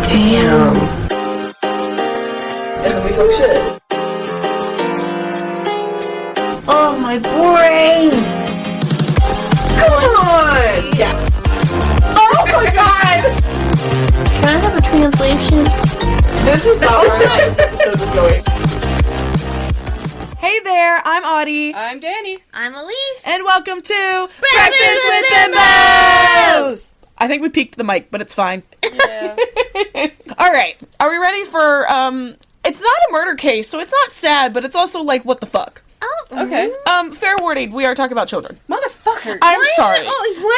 Damn. And then we talk shit. Oh, my brain! Come on! Yeah. Oh my god! Can I have a translation? This is not where this episode is going. Hey there, I'm Audie. I'm Danny. I'm Elise. And welcome to Breakfast with Bimbos! I think we peaked the mic, but it's fine. Yeah. Alright, are we ready for, it's not a murder case, so it's not sad, but it's also like, what the fuck? Oh, Okay. Fair warning, we are talking about children. Motherfucker. I'm sorry. Why do you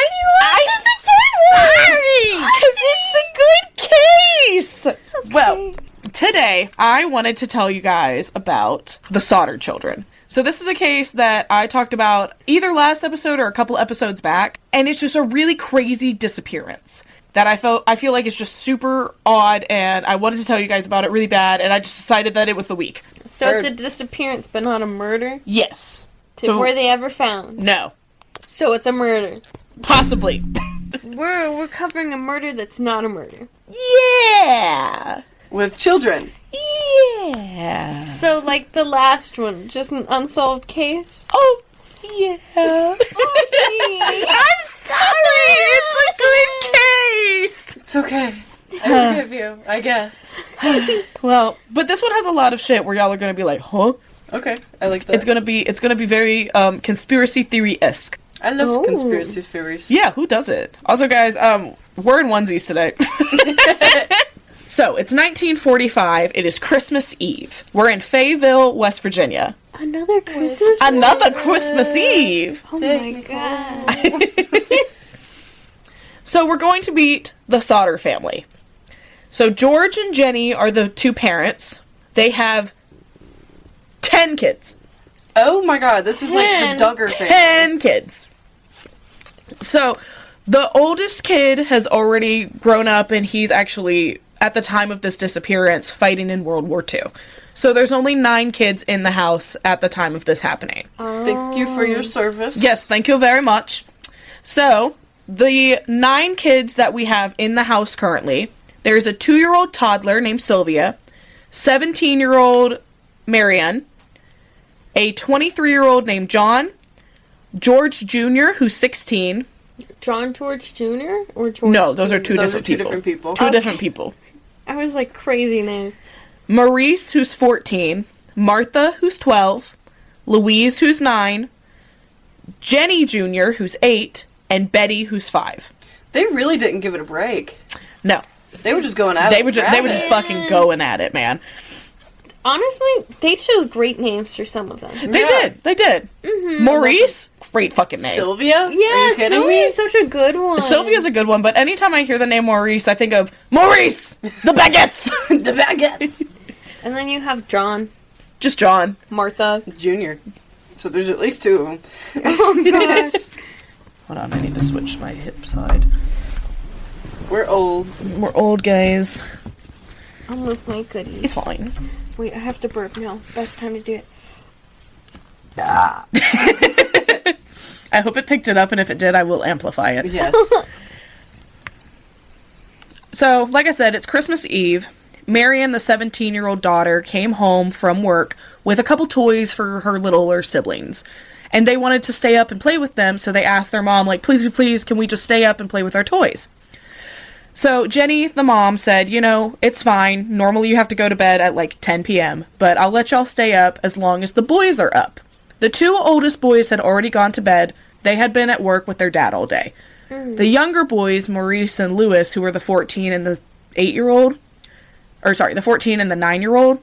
Sorry! Because it's a good case! Well, today, I wanted to tell you guys about the Sodder children. So this is a case that I talked about either last episode or a couple episodes back, and it's just a really crazy disappearance that I feel like is just super odd, and I wanted to tell you guys about it really bad, and I just decided that it was the week. So it's a disappearance, but not a murder? Yes. Were they ever found? No. So it's a murder. Possibly. We're covering a murder that's not a murder. Yeah. With children. Yeah. So, like the last one, just an unsolved case? Oh, yeah. I'm sorry. It's a good case. It's okay. I forgive you, I guess. Well, but this one has a lot of shit where y'all are gonna be like, huh? Okay, I like that. It's gonna be very conspiracy theory-esque. I love Oh. conspiracy theories. Yeah, who does it? Also, guys, we're in onesies today. So, it's 1945. It is Christmas Eve. We're in Fayetteville, West Virginia. Another Christmas Another Christmas Eve! Oh Take my me god. So, we're going to meet the Sodder family. So, George and Jenny are the two parents. They have 10 kids. Oh my god, this is like 10. the Duggar family. 10 kids. So, the oldest kid has already grown up, and he's actually, at the time of this disappearance, fighting in World War II. So, there's only 9 kids in the house at the time of this happening. Thank you for your service. Yes, thank you very much. So, the 9 kids that we have in the house currently, there's a 2-year-old toddler named Sylvia, 17-year-old Marianne, a 23-year-old named John, George Jr., who's 16. John George Jr. or George? No, those are two Those different are two people. different people. Two different people. I was like crazy name. Maurice, who's 14. Martha, who's 12. Louise, who's 9. Jenny Jr., who's 8. And Betty, who's 5. They really didn't give it a break. No. They were just going at They it. were just fucking going at it, man. Honestly, they chose great names for some of them. They did. Mm-hmm. Maurice, great fucking name. Sylvia? Are Yeah, you kidding Sylvia's me? such a good one. Sylvia's a good one, but anytime I hear the name Maurice, I think of Maurice, the baguettes. The baguettes. And then you have John, Just John. Martha. Junior. So there's at least 2 of them. Oh gosh. Hold on, I need to switch my hip side. We're old. We're old guys. I'll move my goodies. He's fine. Wait, I have to burp now. Best time to do it. I hope it picked it up, and if it did, I will amplify it. Yes. So, like I said, it's Christmas Eve. Marianne, the 17-year-old daughter, came home from work with a couple toys for her littler siblings. And they wanted to stay up and play with them, so they asked their mom, like, please, can we just stay up and play with our toys? So Jenny, the mom, said, you know, it's fine. Normally you have to go to bed at like 10 p.m., but I'll let y'all stay up as long as the boys are up. The 2 oldest boys had already gone to bed. They had been at work with their dad all day. The younger boys, Maurice and Louis, who were the 14 and the 8-year-old, the 14 and the 9-year-old,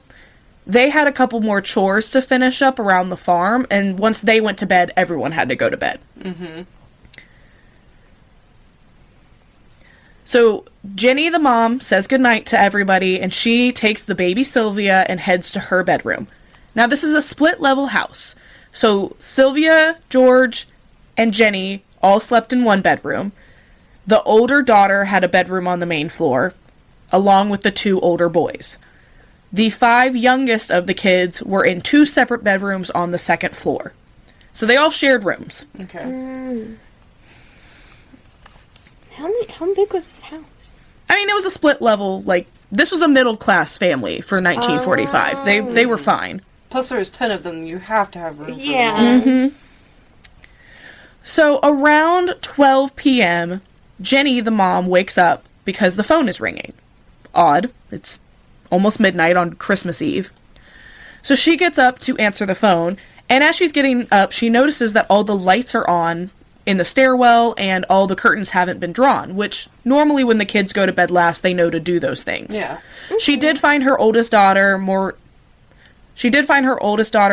they had a couple more chores to finish up around the farm, and once they went to bed, everyone had to go to bed. Mm-hmm. So Jenny, the mom, says goodnight to everybody, and she takes the baby Sylvia and heads to her bedroom. Now, this is a split-level house. So Sylvia, George, and Jenny all slept in one bedroom. The older daughter had a bedroom on the main floor, along with the 2 older boys. The 5 youngest of the kids were in 2 separate bedrooms on the second floor. So they all shared rooms. Okay. How big was this house? I mean, it was a split level, like, this was a middle-class family for 1945. They were fine. Plus, there's 10 of them. You have to have room for Yeah. them. So, around 12 p.m., Jenny, the mom, wakes up because the phone is ringing. Odd. It's almost midnight on Christmas Eve. So she gets up to answer the phone, and as she's getting up, she notices that all the lights are on in the stairwell and all the curtains haven't been drawn, which normally when the kids go to bed last, they know to do those things. Yeah. She did find her oldest daughter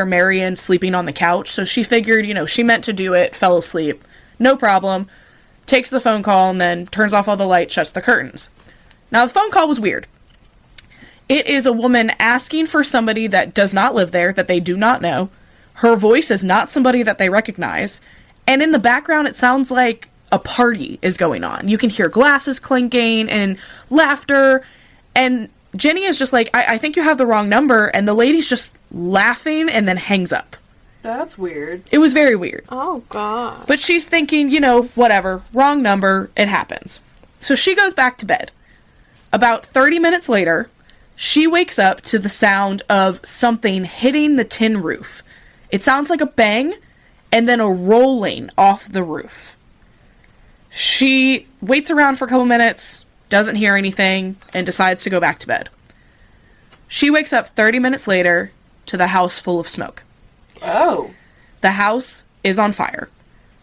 Marion sleeping on the couch, so she figured, she meant to do it, fell asleep. No problem. Takes the phone call and then turns off all the lights, shuts the curtains. Now, the phone call was weird. It is a woman asking for somebody that does not live there, that they do not know. Her voice is not somebody that they recognize. And in the background, it sounds like a party is going on. You can hear glasses clinking and laughter. And Jenny is just like, I think you have the wrong number. And the lady's just laughing and then hangs up. That's weird. It was very weird. Oh, God. But she's thinking, whatever, wrong number, it happens. So she goes back to bed. About 30 minutes later, she wakes up to the sound of something hitting the tin roof. It sounds like a bang and then a rolling off the roof. She waits around for a couple minutes, doesn't hear anything, and decides to go back to bed. She wakes up 30 minutes later to the house full of smoke. Oh. The house is on fire.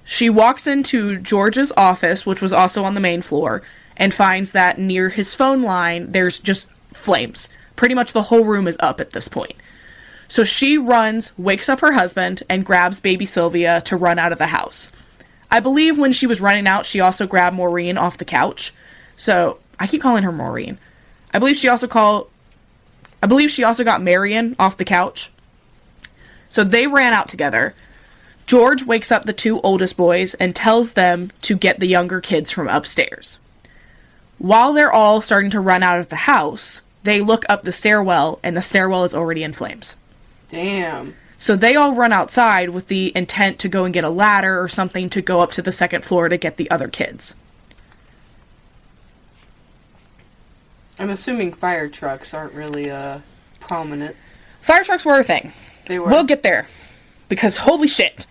She walks into George's office, which was also on the main floor, and finds that near his phone line, there's just flames. Pretty much the whole room is up at this point. So she runs, wakes up her husband, and grabs baby Sylvia to run out of the house. I believe when she was running out, she also grabbed Maureen off the couch. So, I keep calling her Maureen. I believe she also got Marion off the couch. So they ran out together. George wakes up the two oldest boys and tells them to get the younger kids from upstairs. While they're all starting to run out of the house, they look up the stairwell, and the stairwell is already in flames. Damn. So they all run outside with the intent to go and get a ladder or something to go up to the second floor to get the other kids. I'm assuming fire trucks aren't really prominent. Fire trucks were a thing. They were. We'll get there. Because holy shit.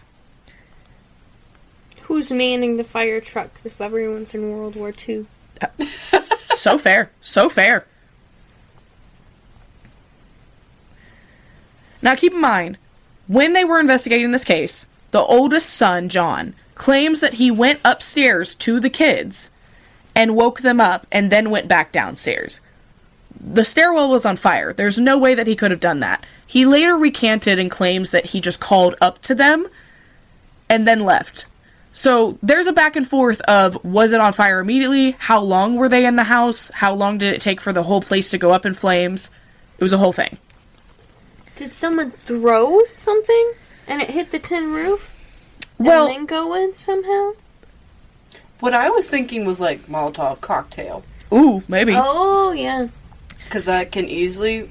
Who's manning the fire trucks if everyone's in World War II? So fair. So fair. Now keep in mind, when they were investigating this case, the oldest son, John, claims that he went upstairs to the kids and woke them up and then went back downstairs. The stairwell was on fire. There's no way that he could have done that. He later recanted and claims that he just called up to them and then left. So there's a back and forth of, was it on fire immediately? How long were they in the house? How long did it take for the whole place to go up in flames? It was a whole thing. Did someone throw something and it hit the tin roof? Well, And then go in somehow? What I was thinking was like Molotov cocktail. ooh, maybe. Oh, yeah. Because that can easily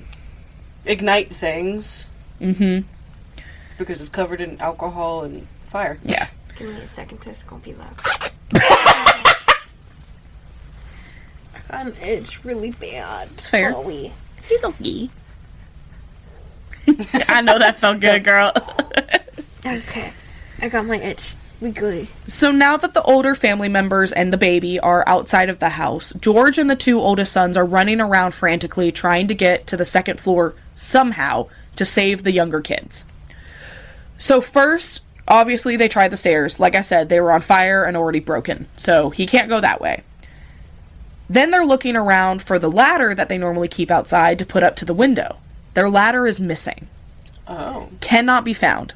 ignite things. Mm-hmm. Because it's covered in alcohol and fire. Yeah. Give me a second, this is gonna be loud. I got an itch really bad. It's fair. Sorry. He's okay. I know that felt good, girl. Okay. I got my itch. We good. So now that the older family members and the baby are outside of the house, George and the two oldest sons are running around frantically trying to get to the second floor somehow to save the younger kids. So first, obviously they tried the stairs. Like I said, they were on fire and already broken, so he can't go that way. Then they're looking around for the ladder that they normally keep outside to put up to the window. Their ladder is missing. Oh. Cannot be found.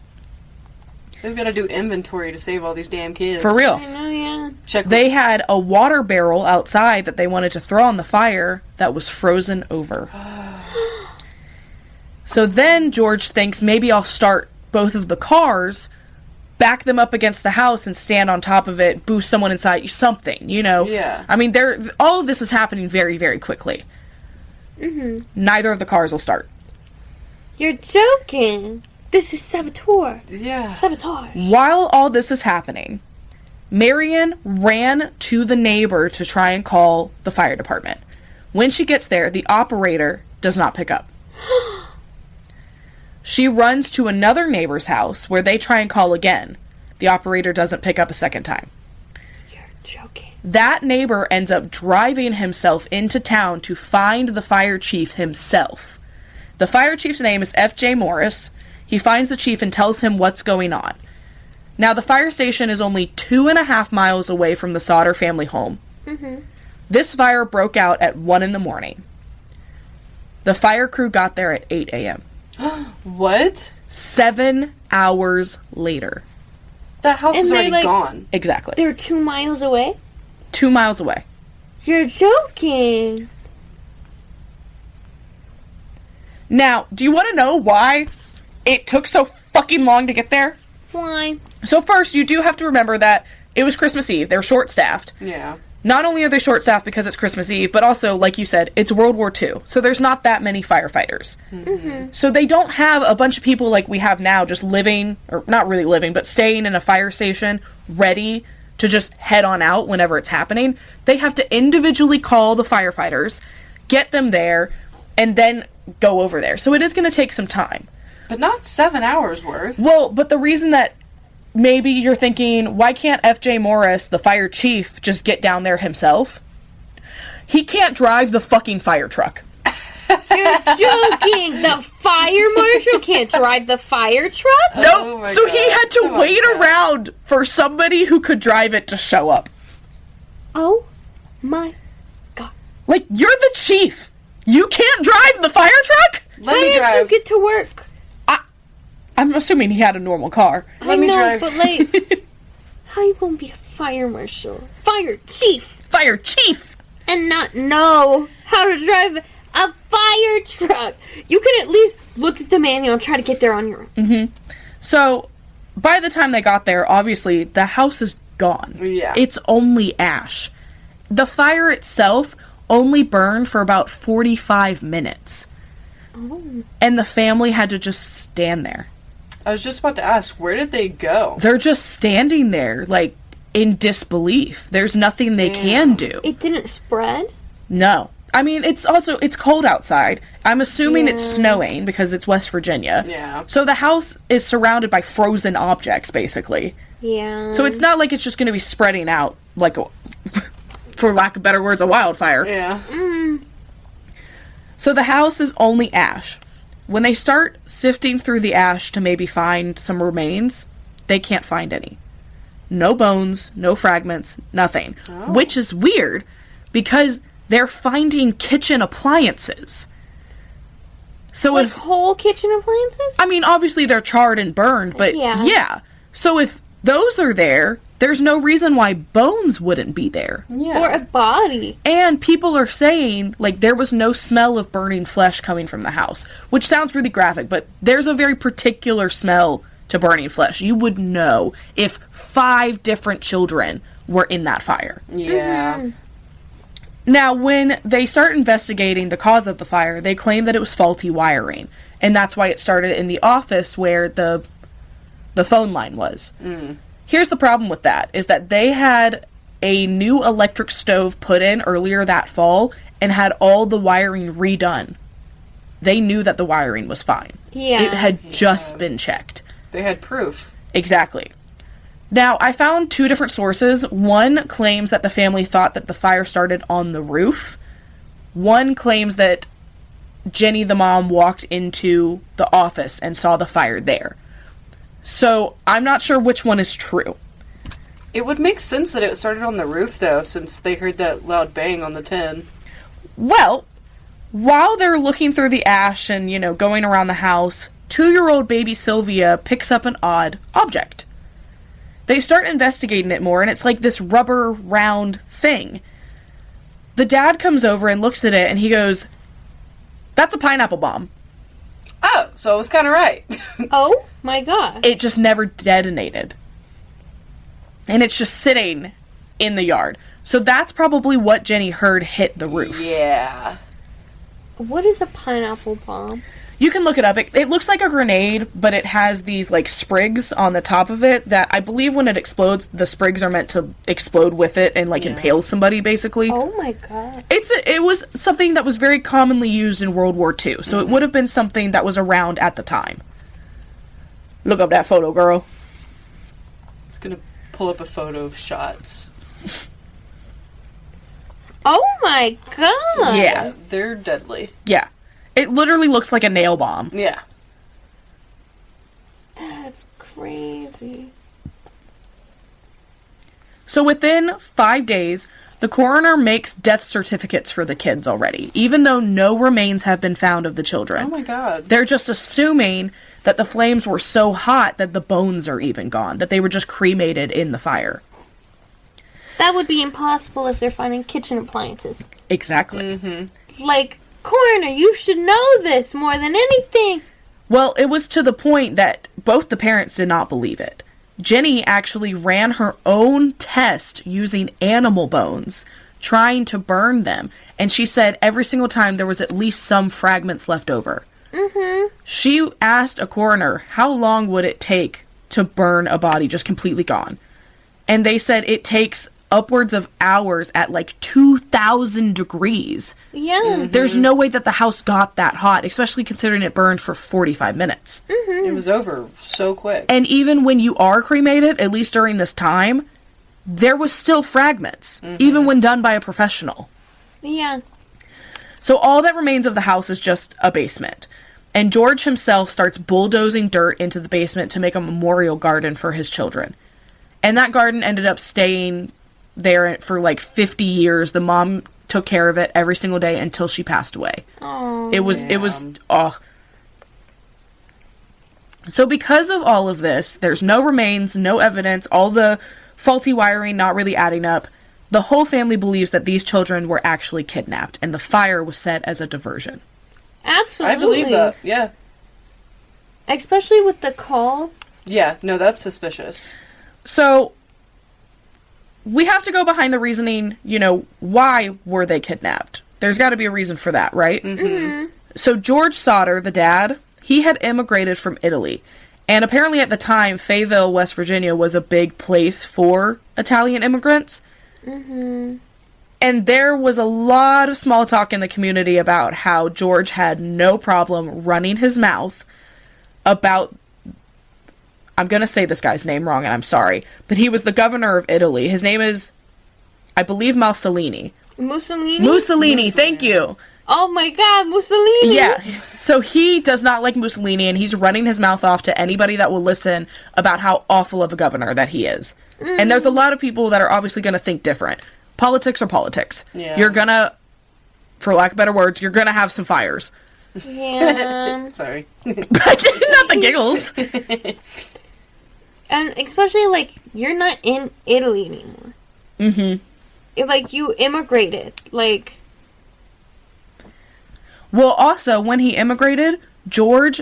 They've got to do inventory to save all these damn kids. For real. I know, yeah. Check. They had a water barrel outside that they wanted to throw on the fire that was frozen over. So then George thinks, maybe I'll start both of the cars, back them up against the house and stand on top of it, boost someone inside, something, you know? Yeah. I mean, all of this is happening very, very quickly. Mm-hmm. Neither of the cars will start. You're joking. This is saboteur. Yeah. Sabotage. While all this is happening, Marion ran to the neighbor to try and call the fire department. When she gets there, the operator does not pick up. She runs to another neighbor's house where they try and call again. The operator doesn't pick up a second time. You're joking. That neighbor ends up driving himself into town to find the fire chief himself. The fire chief's name is F.J. Morris. He finds the chief and tells him what's going on. Now, the fire station is only 2.5 miles away from the Sodder family home. Mm-hmm. This fire broke out at 1 a.m. The fire crew got there at 8 a.m. What? 7 hours later. That house And is they're, already like- gone. Exactly. They're 2 miles away? 2 miles away. You're joking. Now, do you want to know why it took so fucking long to get there? Why? So first, you do have to remember that it was Christmas Eve. They were short-staffed. Yeah. Not only are they short-staffed because it's Christmas Eve, but also, like you said, it's World War II. So there's not that many firefighters. Mm-hmm. So they don't have a bunch of people like we have now just living, or not really living, but staying in a fire station ready to just head on out whenever it's happening. They have to individually call the firefighters, get them there, and then go over there. So it is going to take some time. But not 7 hours worth. Well, but the reason that maybe you're thinking, why can't F.J. Morris, the fire chief, just get down there himself? He can't drive the fucking fire truck. You're joking. The fire marshal can't drive the fire truck? No, my so he God. had to Come on, wait Kat. around for somebody who could drive it to show up. Oh my. Like, you're the chief. You can't drive the fire truck? Let How me did drive. you get to work? I'm assuming he had a normal car. Let me I know, drive. but like, how you gonna be a fire marshal? Fire chief! Fire chief! And not know how to drive a fire truck. You can at least look at the manual and try to get there on your own. So, by the time they got there, obviously, the house is gone. Yeah. It's only ash. The fire itself only burned for about 45 minutes. Oh. And the family had to just stand there. I was just about to ask, where did they go? They're just standing there, like, in disbelief. There's nothing they can do. It didn't spread? No. I mean, it's cold outside. I'm assuming it's Yeah. snowing because it's West Virginia. Yeah. So the house is surrounded by frozen objects, basically. Yeah. So it's not like it's just going to be spreading out, like, for lack of better words, a wildfire. Yeah. So the house is only ash. When they start sifting through the ash to maybe find some remains, they can't find any. No bones, no fragments, nothing. Oh. Which is weird, because they're finding kitchen appliances. So like if... whole kitchen appliances? I mean, obviously they're charred and burned, but Yeah. So if those are there, there's no reason why bones wouldn't be there. Yeah. Or a body. And people are saying, like, there was no smell of burning flesh coming from the house, which sounds really graphic, but there's a very particular smell to burning flesh. You would know if 5 different children were in that fire. Yeah. Now, when they start investigating the cause of the fire, they claim that it was faulty wiring, and that's why it started in the office where the phone line was. Here's the problem with that, is that they had a new electric stove put in earlier that fall and had all the wiring redone. They knew that the wiring was fine. Yeah. It had just been checked. They had proof. Exactly. Now, I found 2 different sources. One claims that the family thought that the fire started on the roof. One claims that Jenny, the mom, walked into the office and saw the fire there. So, I'm not sure which one is true. It would make sense that it started on the roof, though, since they heard that loud bang on the tin. Well, while they're looking through the ash and, going around the house, 2-year-old baby Sylvia picks up an odd object. They start investigating it more, and it's like this rubber round thing. The dad comes over and looks at it, and he goes, "That's a pineapple bomb." Oh, so I was kind of right. Oh my god. It just never detonated. And it's just sitting in the yard. So that's probably what Jenny heard hit the roof. Yeah. What is a pineapple bomb? You can look it up. It looks like a grenade, but it has these, like, sprigs on the top of it that I believe when it explodes, the sprigs are meant to explode with it and, like, impale somebody, basically. Oh my god. It was something that was very commonly used in World War II, so it would have been something that was around at the time. Look up that photo, girl. It's gonna pull up a photo of shots. Oh my god. Yeah. They're deadly. Yeah. It literally looks like a nail bomb. Yeah. That's crazy. So within 5 days, the coroner makes death certificates for the kids already, even though no remains have been found of the children. Oh my god. They're just assuming that the flames were so hot that the bones are even gone, that they were just cremated in the fire. That would be impossible if they're finding kitchen appliances. Exactly. Mm-hmm. Like, coroner, you should know this more than anything. Well, it was to the point that both the parents did not believe it. Jenny actually ran her own test using animal bones, trying to burn them, and she said every single time there was at least some fragments left over. Mm-hmm. She asked a coroner how long would it take to burn a body just completely gone. And they said it takes upwards of hours at like 2,000 degrees. Yeah. Mm-hmm. There's no way that the house got that hot, especially considering it burned for 45 minutes. Mm-hmm. It was over so quick. And even when you are cremated, at least during this time, there was still fragments, even when done by a professional. Yeah. So all that remains of the house is just a basement. And George himself starts bulldozing dirt into the basement to make a memorial garden for his children. And that garden ended up staying there for like 50 years. The mom took care of it every single day until she passed away. Oh. It was, So because of all of this, there's no remains, no evidence, all the faulty wiring not really adding up. The whole family believes that these children were actually kidnapped, and the fire was set as a diversion. Absolutely. I believe that, yeah. Especially with the call. Yeah, no, that's suspicious. So, we have to go behind the reasoning, why were they kidnapped? There's got to be a reason for that, right? Mm-hmm. So, George Sodder, the dad, he had immigrated from Italy. And apparently at the time, Fayetteville, West Virginia was a big place for Italian immigrants. Mm-hmm. And there was a lot of small talk in the community about how George had no problem running his mouth about, I'm going to say this guy's name wrong and I'm sorry, but he was the governor of Italy. His name is, I believe, Mussolini. Mussolini, thank you. Oh my god, Mussolini! Yeah, so he does not like Mussolini, and he's running his mouth off to anybody that will listen about how awful of a governor that he is. Mm. And there's a lot of people that are obviously going to think different. Politics are politics. Yeah. You're going to, for lack of better words, you're going to have some fires. Yeah. Sorry. Not the giggles. And especially, like, you're not in Italy anymore. Mm-hmm. Like, you immigrated. Like... Well, also, when he immigrated, George,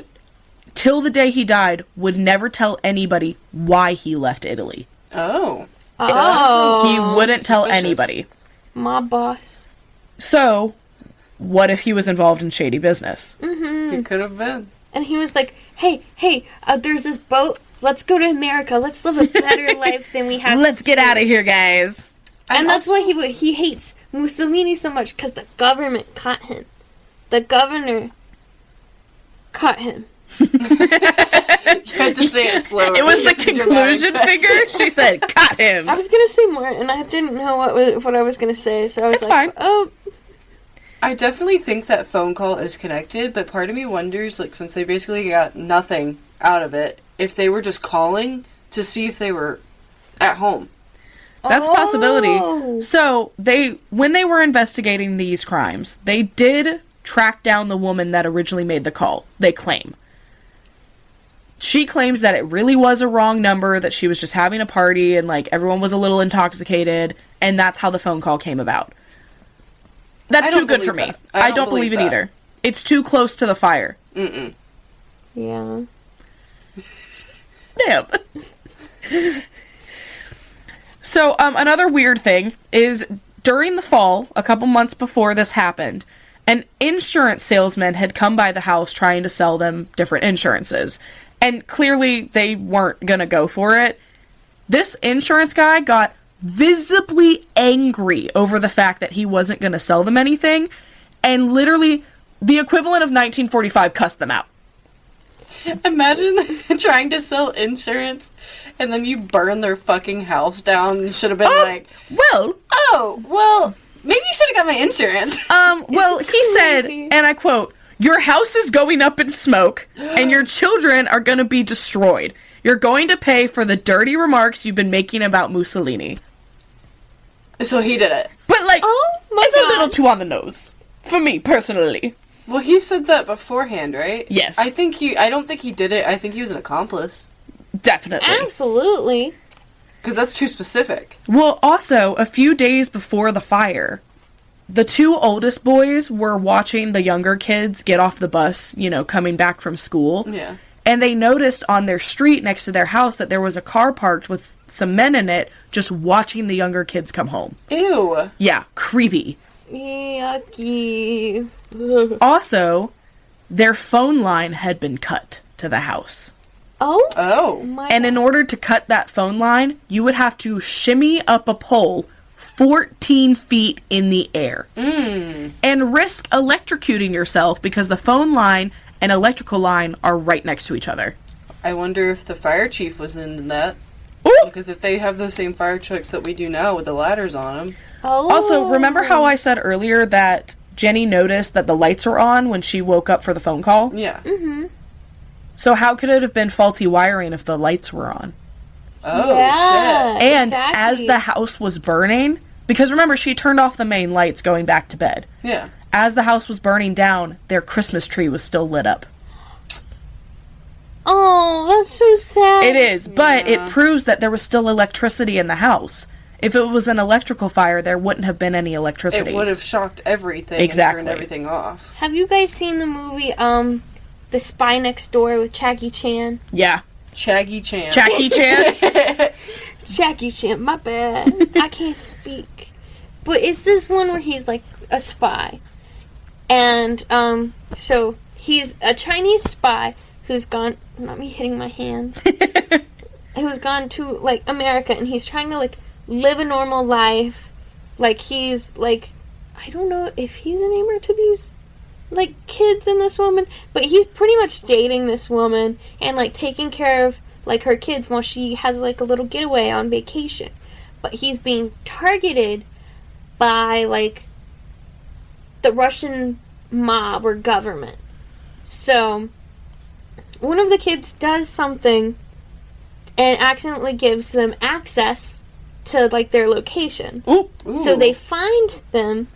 till the day he died, would never tell anybody why he left Italy. Oh. Oh. He wouldn't tell anybody. My boss. So, what if he was involved in shady business? Mm-hmm. He could have been. And he was like, hey, there's this boat. Let's go to America. Let's live a better life than we have. Let's get out of here, guys. And that's why he hates Mussolini so much, because the government caught him. The governor caught him. You had to say it slower. It was the conclusion figure. She said, "Caught him." I was gonna say more, and I didn't know what I was gonna say, so I was fine. "Oh." I definitely think that phone call is connected, but part of me wonders, like, since they basically got nothing out of it, if they were just calling to see if they were at home. That's a possibility. So when they were investigating these crimes, they did track down the woman that originally made the call. They claim. She claims that it really was a wrong number, that she was just having a party and, like, everyone was a little intoxicated, and that's how the phone call came about. That's too good for me. I don't believe it either. It's too close to the fire. Mm-mm. Yeah. Damn. So, another weird thing is, during the fall, a couple months before this happened, An insurance salesman had come by the house trying to sell them different insurances. And clearly they weren't going to go for it. This insurance guy got visibly angry over the fact that he wasn't going to sell them anything. And literally, the equivalent of 1945 cussed them out. Imagine trying to sell insurance and then you burn their fucking house down. You should have been like, well, maybe you should have got my insurance. Well, he said, and I quote, "Your house is going up in smoke and your children are going to be destroyed. You're going to pay for the dirty remarks you've been making about Mussolini." So he did it. But, like, it's God. a little too on the nose. For me, personally. Well, he said that beforehand, right? Yes. I don't think he did it. I think he was an accomplice. Definitely. Absolutely. Because that's too specific. Well, also, a few days before the fire, the two oldest boys were watching the younger kids get off the bus, coming back from school. Yeah. And they noticed on their street next to their house that there was a car parked with some men in it just watching the younger kids come home. Ew. Yeah, creepy. Yucky. Also, their phone line had been cut to the house. Oh. My And in order to cut that phone line, you would have to shimmy up a pole 14 feet in the air. And risk electrocuting yourself because the phone line and electrical line are right next to each other. I wonder if the fire chief was in that. Ooh! Because if they have the same fire trucks that we do now with the ladders on them. Also, remember how I said earlier that Jenny noticed that the lights were on when she woke up for the phone call? Yeah. Mm-hmm. So how could it have been faulty wiring if the lights were on? Oh, Yeah. shit. And Exactly. as the house was burning, because remember, she turned off the main lights going back to bed. Yeah. As the house was burning down, their Christmas tree was still lit up. Oh, that's so sad. It is, but Yeah. it proves that there was still electricity in the house. If it was an electrical fire, there wouldn't have been any electricity. It would have shocked everything Exactly. and turned everything off. Have you guys seen the movie, The Spy Next Door with Jackie Chan? Yeah. Shaggy Chan. Jackie Chan? Jackie Chan, my bad. I can't speak. But it's this one where he's like a spy. And, so he's a Chinese spy who's gone, not me hitting my hands, who's gone to, like, America, and he's trying to, like, live a normal life. Like, he's, like, I don't know if he's a neighbor to these, like, kids and this woman, but he's pretty much dating this woman and, like, taking care of, like, her kids while she has, like, a little getaway on vacation. But he's being targeted by, like, the Russian mob or government. So, one of the kids does something and accidentally gives them access to, like, their location. Ooh. So they find them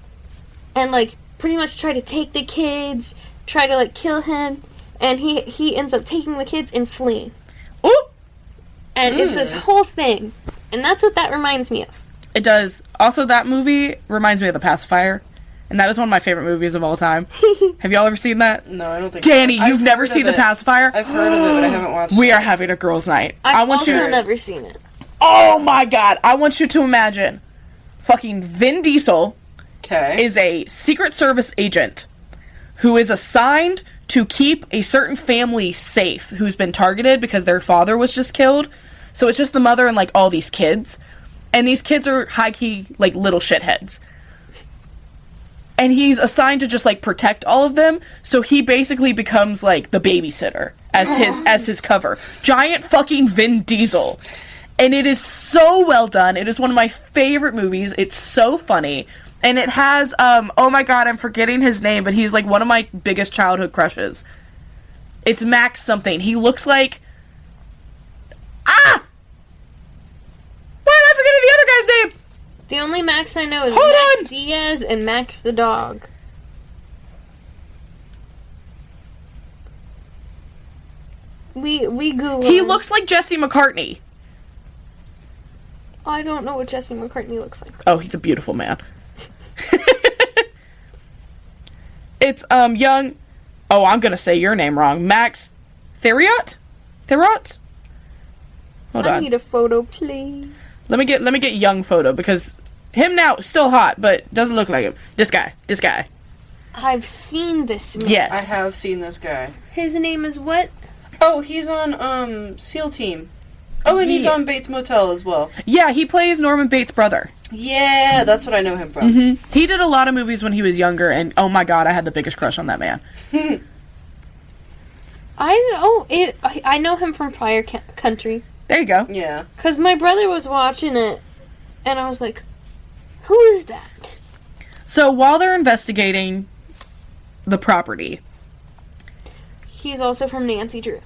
and, like, pretty much try to take the kids, try to, like, kill him, and he ends up taking the kids and fleeing. Ooh. And it's this whole thing. And that's what that reminds me of. It does. Also, that movie reminds me of The Pacifier. And that is one of my favorite movies of all time. Have y'all ever seen that? No, I don't think Danny, so. you've never seen The Pacifier? I've heard of it, but I haven't watched We it. are having a girls' night. I've want also you. never seen it. Oh my god! I want you to imagine, fucking Vin Diesel Okay. is a Secret Service agent who is assigned to keep a certain family safe who's been targeted because their father was just killed. So it's just the mother and, like, all these kids. And these kids are high-key, like, little shitheads. And he's assigned to just, like, protect all of them. So he basically becomes, like, the babysitter as his cover. Giant fucking Vin Diesel. And it is so well done. It is one of my favorite movies. It's so funny. And it has, oh my god, I'm forgetting his name, but he's, like, one of my biggest childhood crushes. It's Max something. He looks like... Ah! Why am I forgetting the other guy's name? The only Max I know is Hold Max on. Diaz and Max the dog. We Google. He him. looks like Jesse McCartney. I don't know what Jesse McCartney looks like. Oh, he's a beautiful man. It's, young... Oh, I'm gonna say your name wrong. Max Theriot? Hold I on. need a photo, please. Let me get young photo, because him now, still hot, but doesn't look like him. This guy. I've seen this man. Yes. I have seen this guy. His name is what? Oh, he's on SEAL Team. Oh, and he's Yeah. on Bates Motel as well. Yeah, he plays Norman Bates' brother. Yeah, that's what I know him from. He did a lot of movies when he was younger, and oh my god, I had the biggest crush on that man. I know him from Fire Country. There you go. Yeah. Because my brother was watching it, and I was like, who is that? So while they're investigating the property, He's also from Nancy Drew.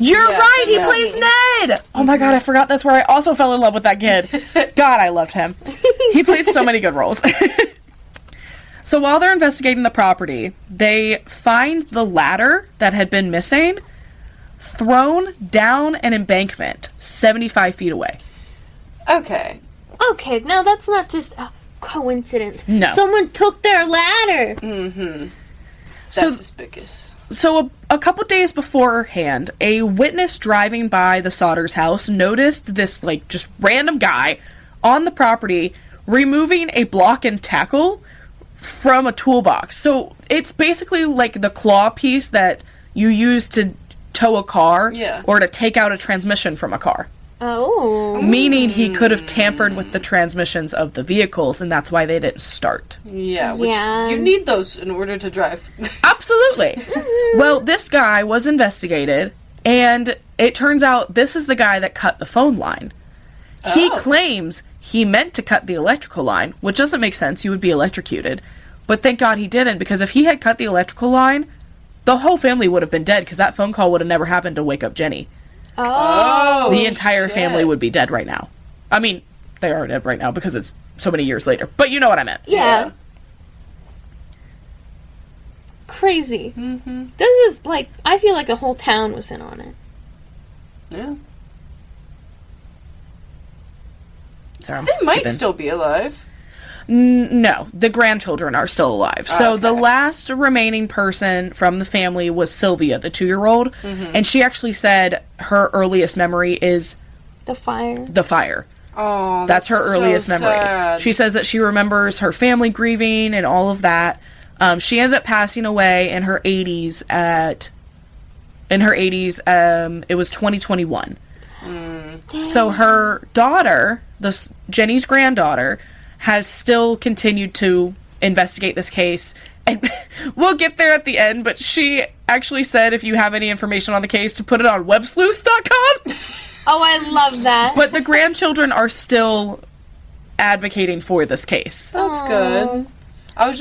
you're Yeah, right, he yeah. plays Ned! Oh my god, I forgot that's where I also fell in love with that kid. God, I loved him. He played so many good roles. So while they're investigating the property, they find the ladder that had been missing thrown down an embankment 75 feet away. Okay. Okay, now that's not just a coincidence. No. Someone took their ladder. That's So- suspicious. So a couple days beforehand, a witness driving by the Sodders' house noticed this, like, just random guy on the property removing a block and tackle from a toolbox. So it's basically like the claw piece that you use to tow a car Yeah. or to take out a transmission from a car. Oh. Meaning he could have tampered with the transmissions of the vehicles, and that's why they didn't start. Yeah, which Yeah. you need those in order to drive. Absolutely. Well, this guy was investigated, and it turns out this is the guy that cut the phone line. He Oh. claims he meant to cut the electrical line, which doesn't make sense. You would be electrocuted. But thank God he didn't, because if he had cut the electrical line, the whole family would have been dead, because that phone call would have never happened to wake up Jenny. Oh. The entire shit. family would be dead right now. I mean, they are dead right now because it's so many years later. But you know what I meant. Yeah. Crazy. Mm-hmm. This is like, I feel like the whole town was in on it. Yeah. Sorry, I'm They might skipping. still be alive. No, the grandchildren are still alive. So the Okay. last remaining person from the family was Sylvia, the 2-year-old, and she actually said her earliest memory is The fire. the fire. Oh, That's her earliest so memory. sad. She says that she remembers her family grieving and all of that. She ended up passing away in her 80s. It was 2021. So her daughter, Jenny's granddaughter, has still continued to investigate this case. And we'll get there at the end, but she actually said if you have any information on the case to put it on websleuths.com. Oh, I love that. But the grandchildren are still advocating for this case. That's Aw. good. I was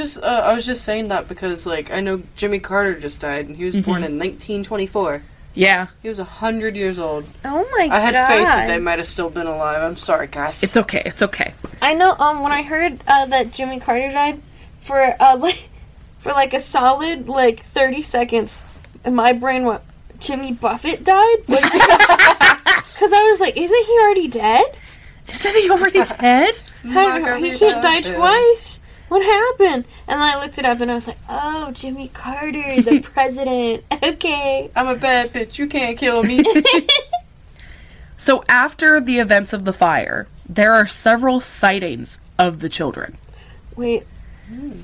just saying that because, like, I know Jimmy Carter just died, and he was born in 1924. Yeah, He was 100 years old. Oh my god. I had faith that they might have still been alive. I'm sorry, guys. it's okay. It's okay. I know. When I heard that Jimmy Carter died, for a solid 30 seconds, and my brain went, Jimmy Buffett died? Because I was like, isn't he already dead? Isn't he already dead? How, he can't die twice. What happened? And then I looked it up, and I was like, oh, Jimmy Carter, the president. Okay. I'm a bad bitch. You can't kill me. So after the events of the fire, there are several sightings of the children. Wait.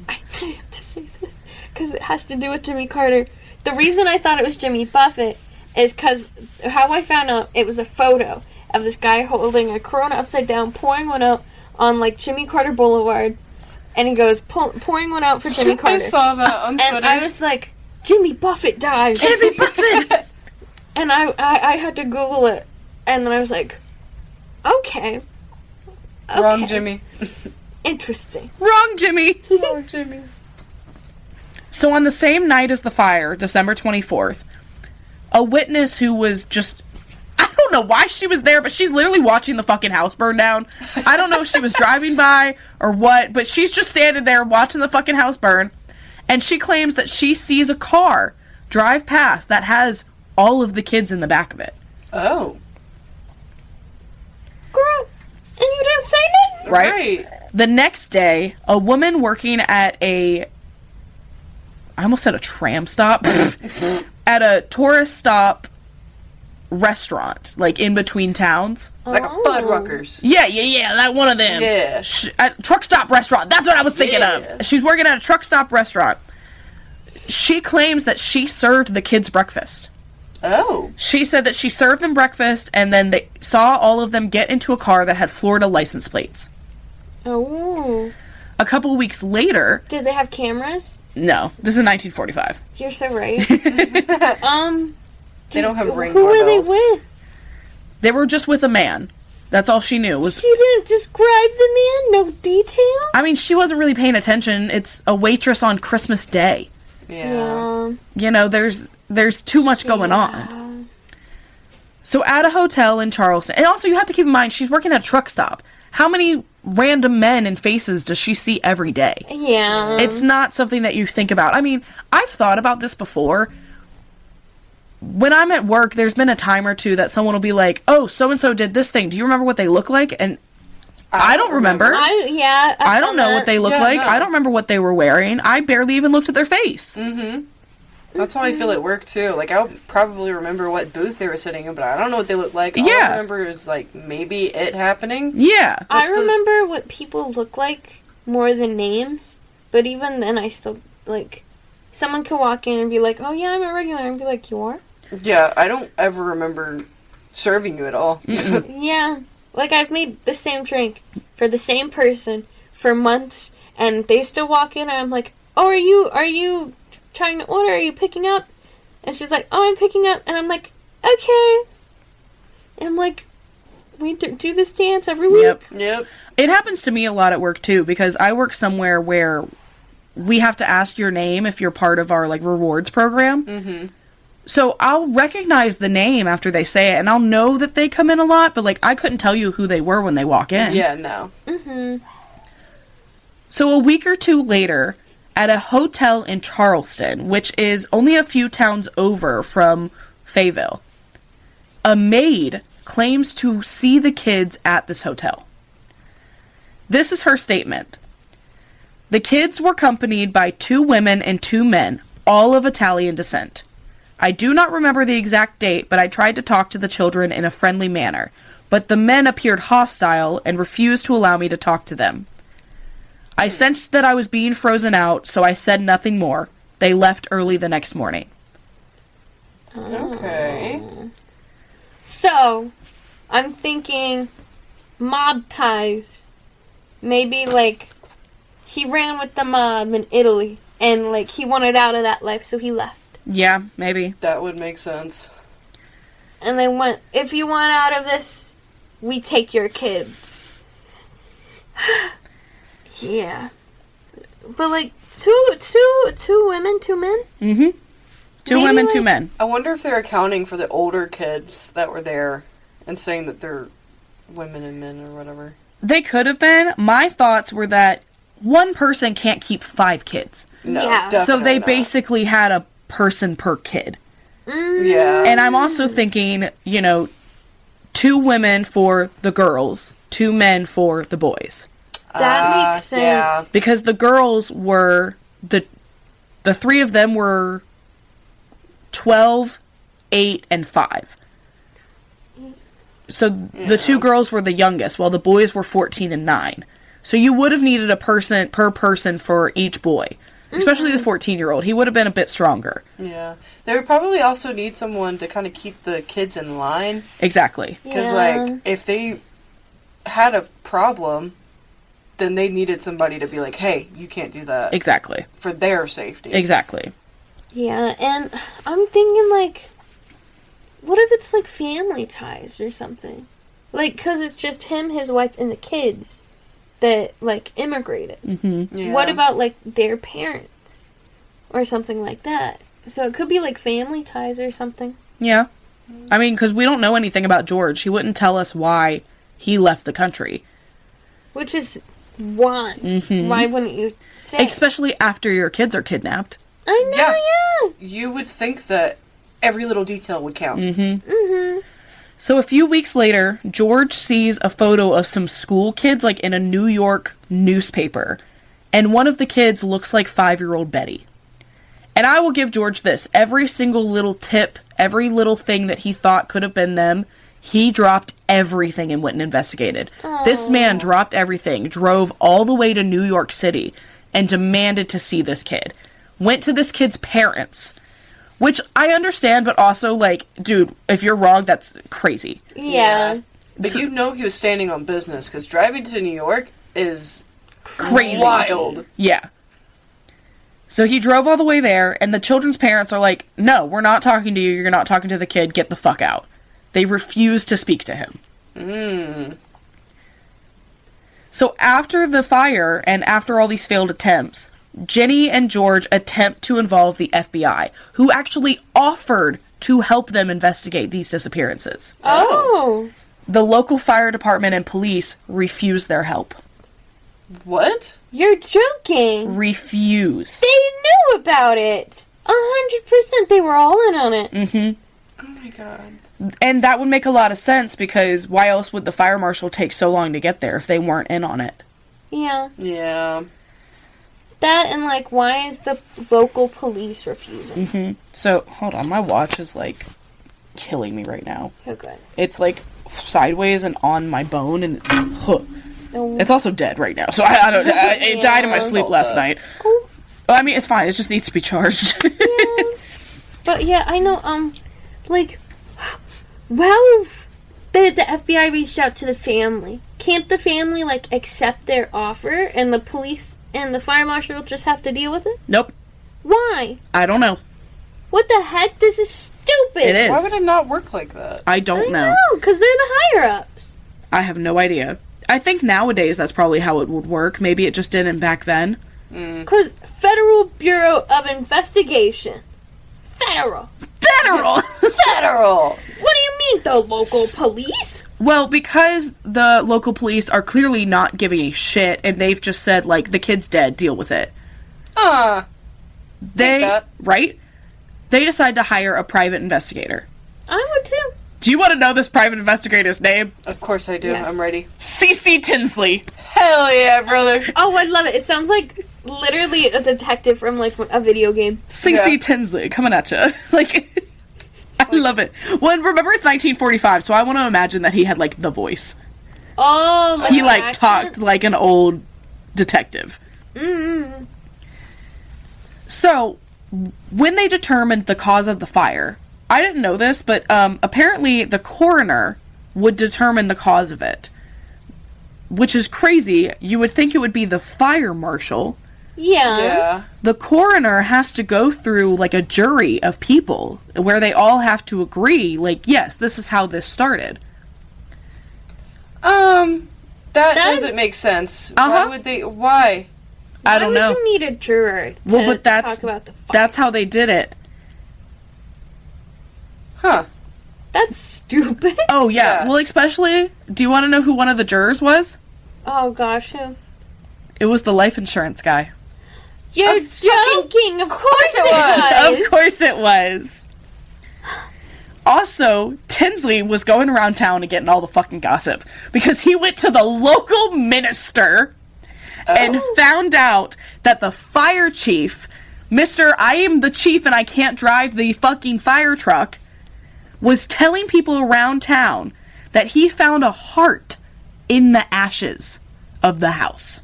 I have to say this because it has to do with Jimmy Carter. The reason I thought it was Jimmy Buffett is because how I found out it was a photo of this guy holding a Corona upside down, pouring one out on Jimmy Carter Boulevard, and he goes pouring one out for Jimmy Carter. I saw that on Twitter. And I was like, Jimmy Buffett died. Jimmy Buffett! And I had to Google it, and then I was like, okay. Wrong, Jimmy. Interesting. Wrong, Jimmy! Wrong, Jimmy. So on the same night as the fire, December 24th, a witness who was just... I don't know why she was there, but she's literally watching the fucking house burn down. I don't know if she was driving by or what, but she's just standing there watching the fucking house burn. And she claims that she sees a car drive past that has all of the kids in the back of it. Oh. Girl, and you didn't say nothing? Right? The next day, a woman working at I almost said a tram stop, at a tourist stop restaurant, like in between towns. Like a Fuddruckers. Yeah, that one of them. Yeah. Truck stop restaurant. That's what I was thinking of. She's working at a truck stop restaurant. She claims that she served the kids breakfast. Oh. She said that she served them breakfast, and then they saw all of them get into a car that had Florida license plates. Oh. A couple weeks later... Did they have cameras? No. This is 1945. You're so right. They don't have ring Who were they doorbells. with? They were just with a man. That's all she knew. Was She didn't describe the man? No detail? I mean, she wasn't really paying attention. It's a waitress on Christmas Day. Yeah. You know, there's too much going on. So at a hotel in Charleston, and also you have to keep in mind, she's working at a truck stop. How many random men and faces does she see every day? Yeah. It's not something that you think about. I mean, I've thought about this before. When I'm at work, there's been a time or two that someone will be like, oh, so-and-so did this thing. Do you remember what they look like? And I don't remember. I don't know what they look like. No. I don't remember what they were wearing. I barely even looked at their face. Mm-hmm. That's how I feel at work, too. Like, I'll probably remember what booth they were sitting in, but I don't know what they look like. All I remember is, like, maybe it happening. Yeah. I remember what people look like more than names, but even then I still, like, someone could walk in and be like, oh, yeah, I'm a regular, and be like, you are? Yeah, I don't ever remember serving you at all. Yeah. Like, I've made the same drink for the same person for months, and they still walk in, and I'm like, oh, are you trying to order? Are you picking up? And she's like, oh, I'm picking up. And I'm like, okay. And I'm like, we do this dance every week. Yep. It happens to me a lot at work, too, because I work somewhere where we have to ask your name if you're part of our, like, rewards program. Mm-hmm. So I'll recognize the name after they say it, and I'll know that they come in a lot, but, like, I couldn't tell you who they were when they walk in. Yeah, no. Mm-hmm. So a week or two later, at a hotel in Charleston, which is only a few towns over from Fayetteville, a maid claims to see the kids at this hotel. This is her statement. The kids were accompanied by 2 women and 2 men, all of Italian descent. I do not remember the exact date, but I tried to talk to the children in a friendly manner, but the men appeared hostile and refused to allow me to talk to them. I sensed that I was being frozen out, so I said nothing more. They left early the next morning. Okay. So, I'm thinking mob ties. Maybe, like, he ran with the mob in Italy, and, like, he wanted out of that life, so he left. Yeah, maybe. That would make sense. And they went, if you want out of this, we take your kids. Yeah. But, like, two women, 2 men? Mm-hmm. 2 Maybe, women, like, 2 men. I wonder if they're accounting for the older kids that were there and saying that they're women and men or whatever. They could have been. My thoughts were that one person can't keep 5 kids. No, Yeah. definitely So they not. basically had a person per kid. Yeah. And I'm also thinking, 2 women for the girls, 2 men for the boys. That makes sense. Yeah. Because the girls were, the 3 of them were 12, 8, and 5. So the 2 girls were the youngest, while the boys were 14 and 9. So you would have needed a person per person for each boy. Especially the 14-year-old. He would have been a bit stronger. Yeah. They would probably also need someone to kind of keep the kids in line. Exactly. Because, Yeah. like, if they had a problem, then they needed somebody to be like, hey, you can't do that. Exactly. For their safety. Exactly. Yeah, and I'm thinking, like, what if it's, like, family ties or something? Like, because it's just him, his wife, and the kids that, like, immigrated. Mm-hmm. Yeah. What about, like, their parents? Or something like that. So it could be, like, family ties or something. Yeah. I mean, because we don't know anything about George. He wouldn't tell us why he left the country. Which is why. Mm-hmm. Why wouldn't you say? Especially after your kids are kidnapped. I know, yeah. You would think that every little detail would count. Mm-hmm. Mm-hmm. So a few weeks later, George sees a photo of some school kids, like, in a New York newspaper. And one of the kids looks like 5-year-old Betty. And I will give George this. Every single little tip, every little thing that he thought could have been them. He dropped everything and went and investigated. Aww. This man dropped everything, drove all the way to New York City, and demanded to see this kid. Went to this kid's parents, which I understand, but also, like, dude, if you're wrong, that's crazy. Yeah. But you know he was standing on business, because driving to New York is Crazy. wild. Yeah. So he drove all the way there, and the children's parents are like, no, we're not talking to you, you're not talking to the kid, get the fuck out. They refuse to speak to him. So after the fire, and after all these failed attempts, Ginny and George attempt to involve the FBI, who actually offered to help them investigate these disappearances. Oh. The local fire department and police refuse their help. What? You're joking. Refuse. They knew about it. 100%. They were all in on it. Mm-hmm. Oh my god. And that would make a lot of sense, because why else would the fire marshal take so long to get there if they weren't in on it? Yeah. Yeah. That and, like, why is the local police refusing? Mm-hmm. So, hold on, my watch is, like, killing me right now. Oh, good. It's, like, sideways and on my bone, and it's... Oh. It's also dead right now, so I don't... it died in my sleep last night. Oh. Well, I mean, it's fine, it just needs to be charged. Yeah. But, yeah, I know, like... Well, the FBI reached out to the family. Can't the family, like, accept their offer, and the police and the fire marshal just have to deal with it? Nope. Why? I don't know. What the heck? This is stupid. It is. Why would it not work like that? I don't know. because they're the higher-ups. I have no idea. I think nowadays that's probably how it would work. Maybe it just didn't back then. Because Federal Bureau of Investigation. Federal. Federal! Federal! What do you mean, the local police? Well, because the local police are clearly not giving a shit, and they've just said, like, the kid's dead, deal with it. They, right? They decide to hire a private investigator. I would too. Do you want to know this private investigator's name? Of course I do. Yes. I'm ready. C.C. Tinsley. Hell yeah, brother. Oh, I love it. It sounds like literally a detective from, like, a video game. C.C. Yeah. Tinsley, coming at you. Like, I love it. Well, remember it's 1945, so I want to imagine that he had, like, the voice. Oh, like He, an like, accent? talked like an old detective. Mm-hmm. So, when they determined the cause of the fire, I didn't know this, but apparently the coroner would determine the cause of it. Which is crazy. You would think it would be the fire marshal. Yeah. The coroner has to go through, like, a jury of people where they all have to agree, like, yes, this is how this started. That That's- doesn't make sense. Uh-huh. Why would they? Why? I don't know. Why would you need a juror to Well, but that's talk about the fire? that's how they did it. Huh. That's stupid. Oh yeah. Yeah. Well, especially, do you want to know who one of the jurors was? Oh, gosh, who? It was the life insurance guy. You're joking! Of course it was! Of course it was. Also, Tinsley was going around town and getting all the fucking gossip because he went to the local minister and found out that the fire chief, Mr. I am the chief and I can't drive the fucking fire truck, was telling people around town that he found a heart in the ashes of the house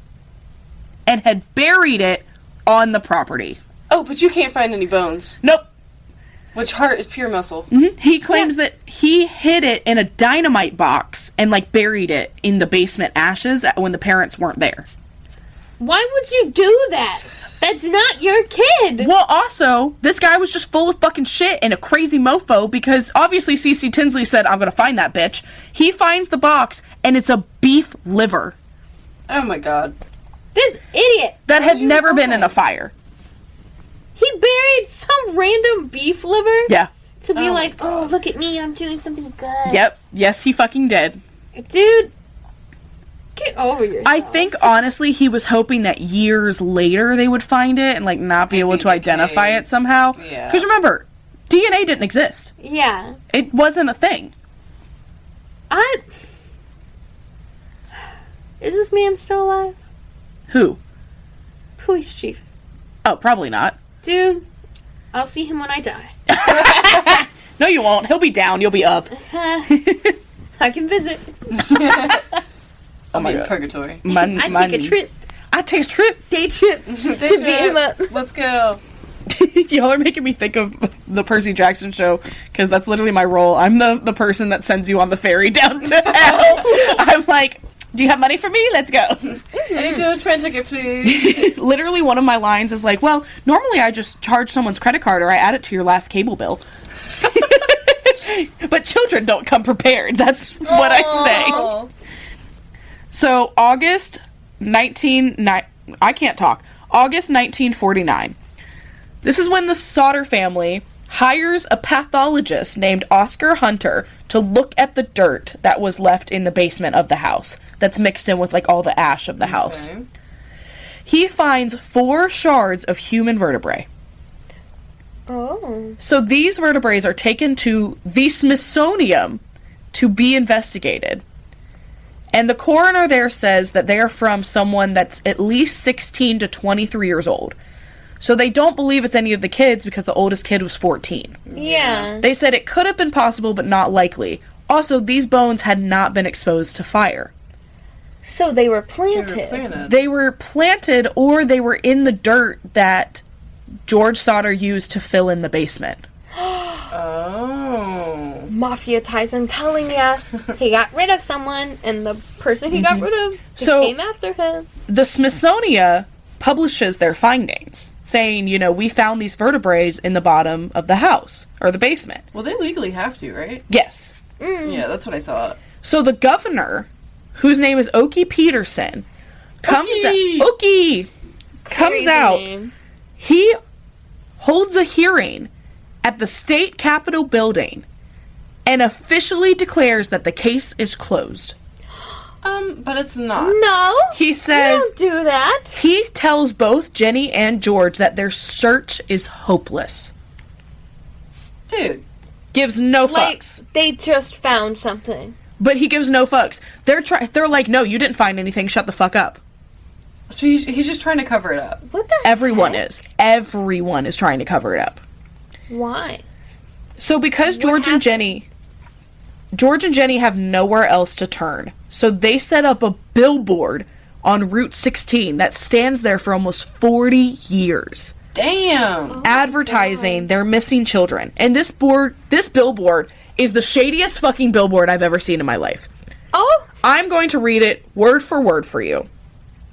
and had buried it on the property. Oh, but you can't find any bones. Nope. Which heart is pure muscle. He claims that he hid it in a dynamite box and, like, buried it in the basement ashes when the parents weren't there. Why would you do that? That's not your kid! Well, also, this guy was just full of fucking shit and a crazy mofo because obviously C.C. Tinsley said, I'm gonna find that bitch. He finds the box and it's a beef liver Oh my god. This idiot! that had you never been in a find? fire. He buried some random beef liver Yeah. to be Oh, like, God. oh, look at me, I'm doing something good. Yep. Yes, he fucking did. Dude, get over yourself. I think, honestly, he was hoping that years later they would find it and, like, not be able to identify it somehow. Yeah. Because remember, DNA didn't exist. Yeah. It wasn't a thing. Is this man still alive? Who? Police chief. Oh, probably not. Dude, I'll see him when I die. No, you won't. He'll be down. You'll be up. I can visit. I'm my in God. purgatory. I take a trip. I take a trip. Day trip. to beat him up. Let's go. Y'all are making me think of the Percy Jackson show, because that's literally my role. I'm the person that sends you on the ferry down to hell. I'm like, do you have money for me? Let's go. I need a train ticket, please. Literally, one of my lines is like, well, normally I just charge someone's credit card or I add it to your last cable bill. But children don't come prepared. That's what I say. So, August 1949. This is when the Sodder family hires a pathologist named Oscar Hunter to look at the dirt that was left in the basement of the house that's mixed in with, like, all the ash of the house. He finds 4 shards of human vertebrae. Oh. So these vertebrae are taken to the Smithsonian to be investigated. And the coroner there says that they are from someone that's at least 16 to 23 years old. So they don't believe it's any of the kids because the oldest kid was 14. Yeah. They said it could have been possible, but not likely. Also, these bones had not been exposed to fire. So they were planted. They were planted, or they were in the dirt that George Sodder used to fill in the basement. Oh. Mafia ties, I'm telling ya. He got rid of someone, and the person he got rid of came after him. The Smithsonian publishes their findings, saying, we found these vertebrae in the bottom of the house, or the basement. Well, they legally have to, right? Yes. Yeah, that's what I thought. So the governor, whose name is Okie Peterson, comes out. Name. He holds a hearing at the state capitol building and officially declares that the case is closed. But it's not. No. He says, don't do that. He tells both Jenny and George that their search is hopeless. Dude. Gives no Like, fucks. they just found something. But he gives no fucks. They're like, no, you didn't find anything. Shut the fuck up. So he's just trying to cover it up. What the Everyone heck? is. Everyone is trying to cover it up. Why? So because George and Jenny have nowhere else to turn, so they set up a billboard on Route 16 that stands there for almost 40 years. Damn. Advertising their missing children. And this billboard is the shadiest fucking billboard I've ever seen in my life. Oh, I'm going to read it word for word for you.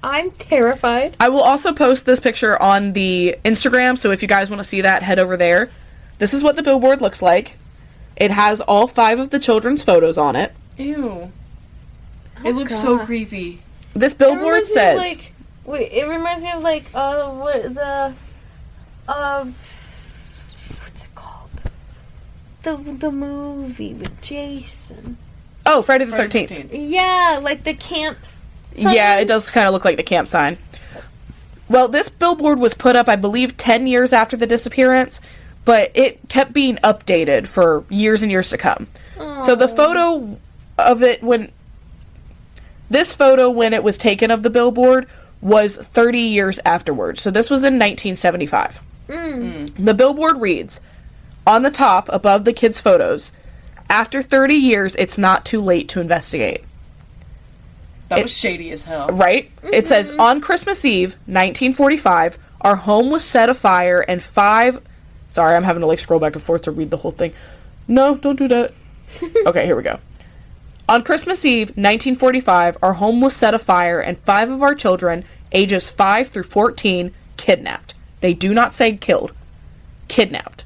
I'm terrified. I will also post this picture on the Instagram, so if you guys want to see that, head over there. This is what the billboard looks like. It has all 5 of the children's photos on it. Ew. It looks so creepy. This billboard says... it reminds me of what's it called? The movie with Jason. Oh, Friday the 13th. Yeah, like the camp sign. Yeah, it does kind of look like the camp sign. Well, this billboard was put up, I believe, 10 years after the disappearance, but it kept being updated for years and years to come. Aww. So the photo of it when it was taken of the billboard was 30 years afterwards. So this was in 1975. The billboard reads, on the top, above the kids' photos, after 30 years, it's not too late to investigate. That was shady as hell. Right? Mm-hmm. It says, on Christmas Eve, 1945, our home was set afire and 5... Sorry, I'm having to scroll back and forth to read the whole thing. No, don't do that. Okay, here we go. On Christmas Eve, 1945, our home was set afire and 5 of our children, ages 5 through 14, kidnapped. They do not say killed. Kidnapped.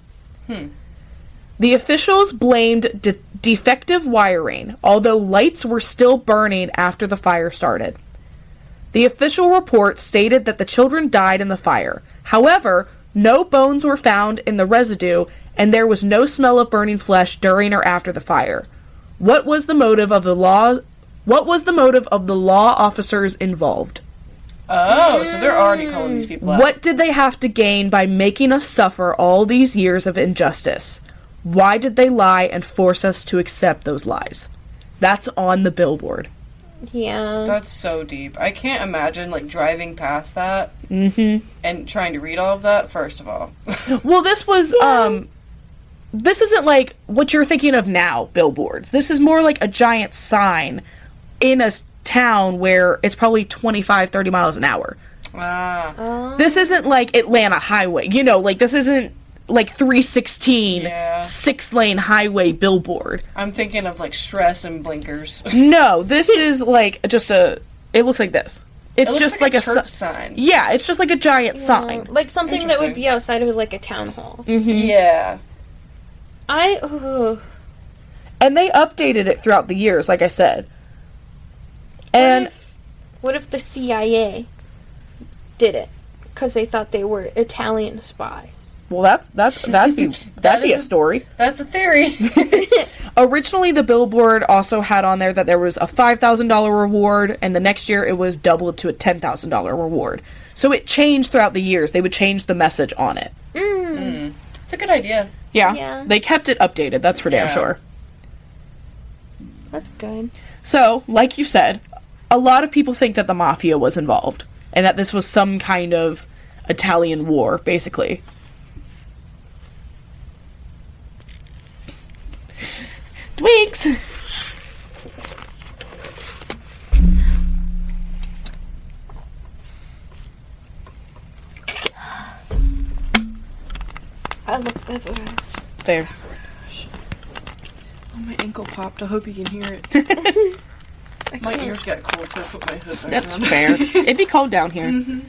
The officials blamed defective wiring, although lights were still burning after the fire started. The official report stated that the children died in the fire. However, no bones were found in the residue, and there was no smell of burning flesh during or after the fire. What was the motive of the law officers involved? Oh, so they're already calling these people out. What did they have to gain by making us suffer all these years of injustice? Why did they lie and force us to accept those lies? That's on the billboard. Yeah. That's so deep. I can't imagine, driving past that and trying to read all of that, first of all. Well, this was, this isn't like what you're thinking of now, billboards. This is more like a giant sign in a town where it's probably 25, 30 miles an hour. This isn't like Atlanta Highway. You know, like, this isn't like 316 6-lane highway billboard. I'm thinking of like stress and blinkers. No, this is like just it looks like this. It's looks just like a a church sign. Yeah, it's just like a giant sign. Like something that would be outside of like a town hall. Mm-hmm. Yeah. And they updated it throughout the years, like I said. And what if the CIA did it because they thought they were Italian spies? well, that'd be a story. That's a theory. Originally, the billboard also had on there that there was a $5,000 reward, and the next year it was doubled to a $10,000 reward. So it changed throughout the years. They would change the message on it. It's a good idea. Yeah. They kept it updated, that's for damn sure. That's good. So, like you said, a lot of people think that the mafia was involved, and that this was some kind of Italian war, basically. Tweaks! I love pepper. There. Oh, my ankle popped. I hope you can hear it. My ears got cold, so I put my hood back That's on. fair. It'd be cold down here.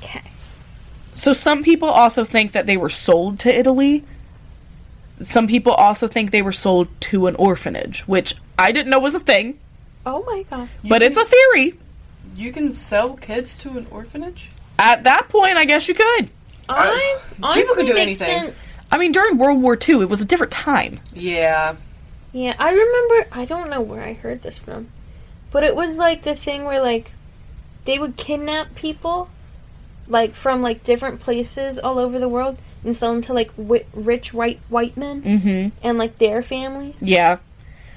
Okay. So some people also think that they were sold to Italy. Some people also think they were sold to an orphanage, which I didn't know was a thing, Oh my god. but it's a theory. You can sell kids to an orphanage? At that point, I guess you could. Honestly could do makes anything. sense. I mean, during World War II, it was a different time. Yeah. Yeah, I remember, I don't know where I heard this from, but it was like the thing where like they would kidnap people like from like different places all over the world and sell them to like rich white men and like their families. Yeah.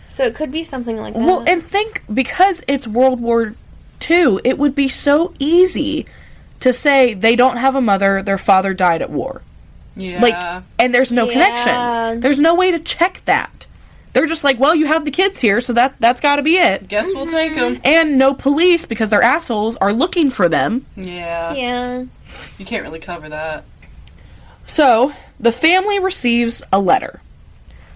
So it could be something like that. Well, and think, because it's World War II, it would be so easy to say they don't have a mother, their father died at war. Yeah. Like, and there's no Yeah. connections. There's no way to check that. They're just like, well, you have the kids here, so that's got to be it. Guess we'll take them. And no police, because they're assholes, are looking for them. Yeah. Yeah. You can't really cover that. So, the family receives a letter.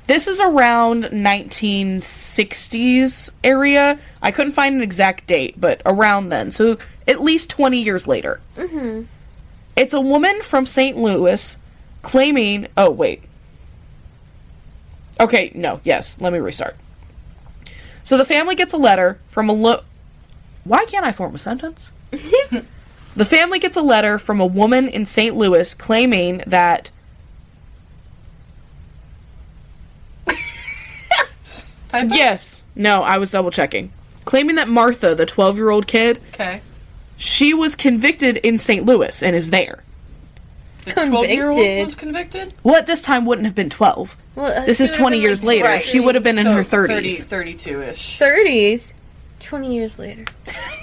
This is around 1960s area. I couldn't find an exact date, but around then. So, at least 20 years later. Mm-hmm. It's a woman from St. Louis claiming... Oh, wait. Okay, no, yes. Let me restart. So, the family gets a letter from a... Why can't I form a sentence? The family gets a letter from a woman in St. Louis claiming that... Yes. No, I was double checking. Claiming that Martha, the 12-year-old kid, Okay. she was convicted in St. Louis and is there. The 12-year-old was convicted? Well, at this time wouldn't have been 12. Well, This is 20 years later. Right. She would have been in So her 30s. 32-ish. 30s. 20 years later.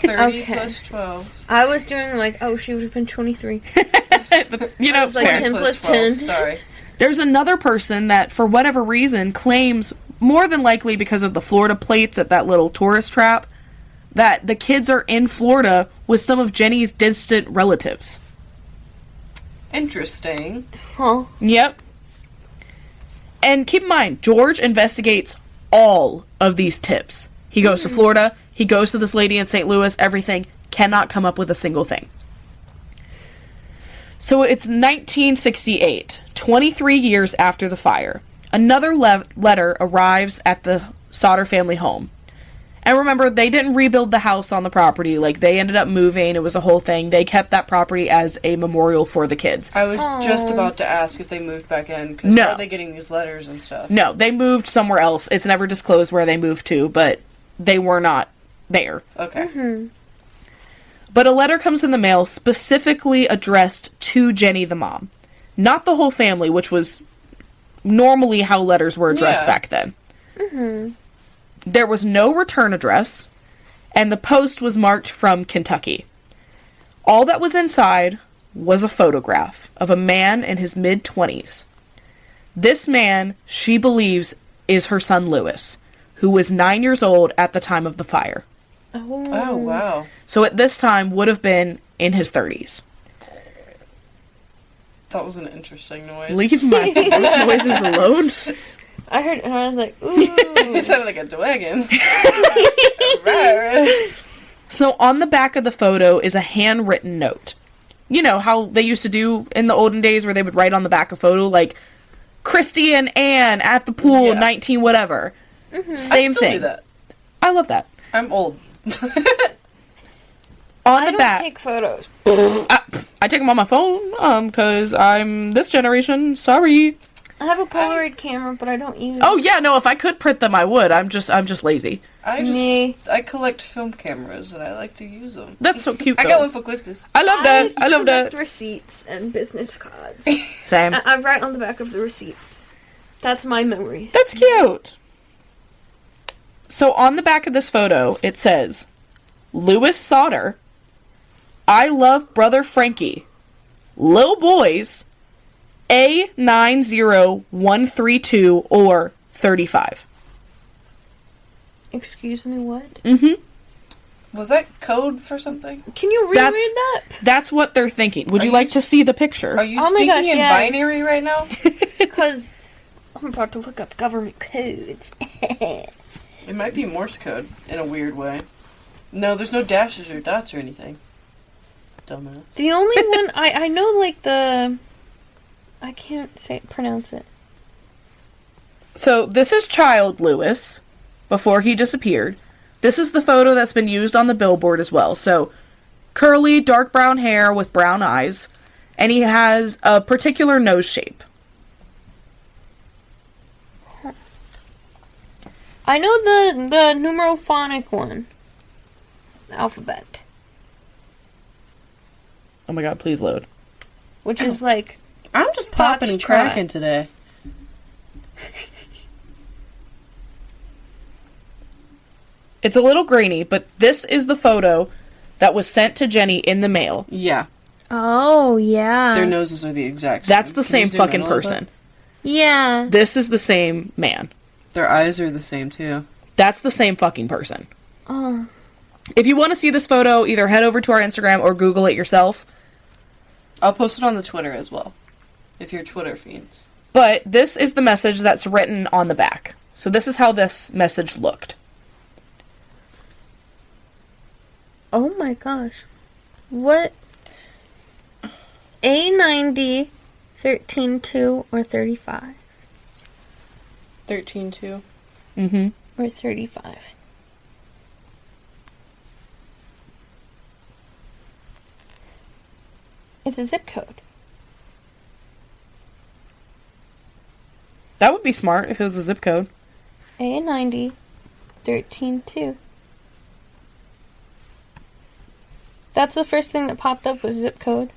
30 Okay. plus 12. I was doing like, oh, she would have been 23. But, you know, I was like fair. 10 plus 12. 10. Sorry. There's another person that, for whatever reason, claims, more than likely because of the Florida plates at that little tourist trap, that the kids are in Florida with some of Jenny's distant relatives. Interesting. Huh. Yep. And keep in mind, George investigates all of these tips. He goes to Florida, he goes to this lady in St. Louis, everything, cannot come up with a single thing. So it's 1968, 23 years after the fire. Another letter arrives at the Sodder family home. And remember, they didn't rebuild the house on the property. Like, they ended up moving. It was a whole thing. They kept that property as a memorial for the kids. I was just about to ask if they moved back in, because No. how are they getting these letters and stuff? No, they moved somewhere else. It's never disclosed where they moved to, but they were not there. Okay. But a letter comes in the mail specifically addressed to Jenny the mom. Not the whole family, which was normally how letters were addressed Yeah. back then. There was no return address, and the post was marked from Kentucky. All that was inside was a photograph of a man in his mid-20s. This man, she believes, is her son Lewis, who was 9 years old at the time of the fire. Oh, wow. So at this time would have been in his 30s. That was an interesting noise. Leave my noises alone. I heard it and I was like, ooh. It sounded like a dragon. So on the back of the photo is a handwritten note. You know how they used to do in the olden days where they would write on the back of photo, like, Christy and Ann at the pool, 19 whatever. Mm-hmm. Same I still thing. do that. I love that. I'm old. On I the back. don't take photos. I take them on my phone, because I'm this generation. Sorry. I have a Polaroid camera, but I don't use Oh, yeah, no, if I could print them, I would. I'm just lazy. I collect film cameras and I like to use them. That's so cute, I though. got one for Christmas. I love that. I love collect that. receipts and business cards. Same. I write on the back of the receipts. That's my memories. That's cute. So on the back of this photo, it says, Lewis Sodder, I love brother Frankie, Lil Boys, A90132 or 35. Excuse me, what? Mm-hmm. Was that code for something? Can you reread that? That's what they're thinking. Would Are you you like to see the picture? Are you Oh my speaking gosh, in yes. binary right now? Because I'm about to look up government codes. It might be Morse code in a weird way. No, there's no dashes or dots or anything. Dumbass. The only one I know, like the I can't pronounce it. So this is child Lewis before he disappeared. This is the photo that's been used on the billboard as well. So curly, dark brown hair with brown eyes, and he has a particular nose shape. I know the numerophonic one. Alphabet. Oh my god, please load. Which is like I'm just popping and Foxtrot. cracking today. It's a little grainy, but this is the photo that was sent to Jenny in the mail. Yeah. oh yeah. Their noses are the exact same. That's the Can same you zoom in fucking a little person. bit? Yeah. This is the same man. Their eyes are the same too. That's the same fucking person. Oh. If you want to see this photo, either head over to our Instagram or Google it yourself. I'll post it on the Twitter as well. If you're Twitter fiends. But this is the message that's written on the back. So this is how this message looked. Oh my gosh. What? A90, 13.2, or 35? 13-2. Mm-hmm. Or 35? It's a zip code. That would be smart if it was a zip code. A90, 13.2. That's the first thing that popped up was zip code.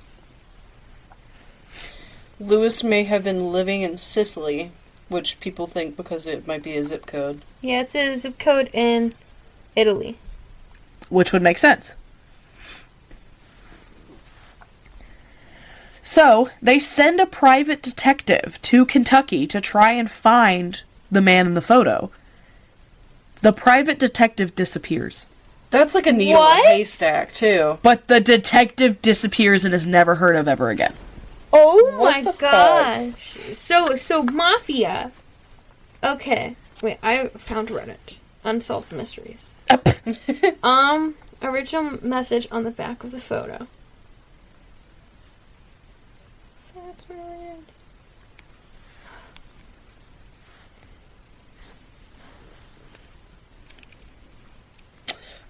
Lewis may have been living in Sicily, which people think because it might be a zip code. Yeah, it's a zip code in Italy. Which would make sense. So, they send a private detective to Kentucky to try and find the man in the photo. The private detective disappears. That's like a needle in What? a haystack, too. But the detective disappears and is never heard of ever again. Oh What my the fuck? gosh. So mafia. Okay. Wait, I found Reddit. Unsolved mysteries. Original message on the back of the photo. That's weird.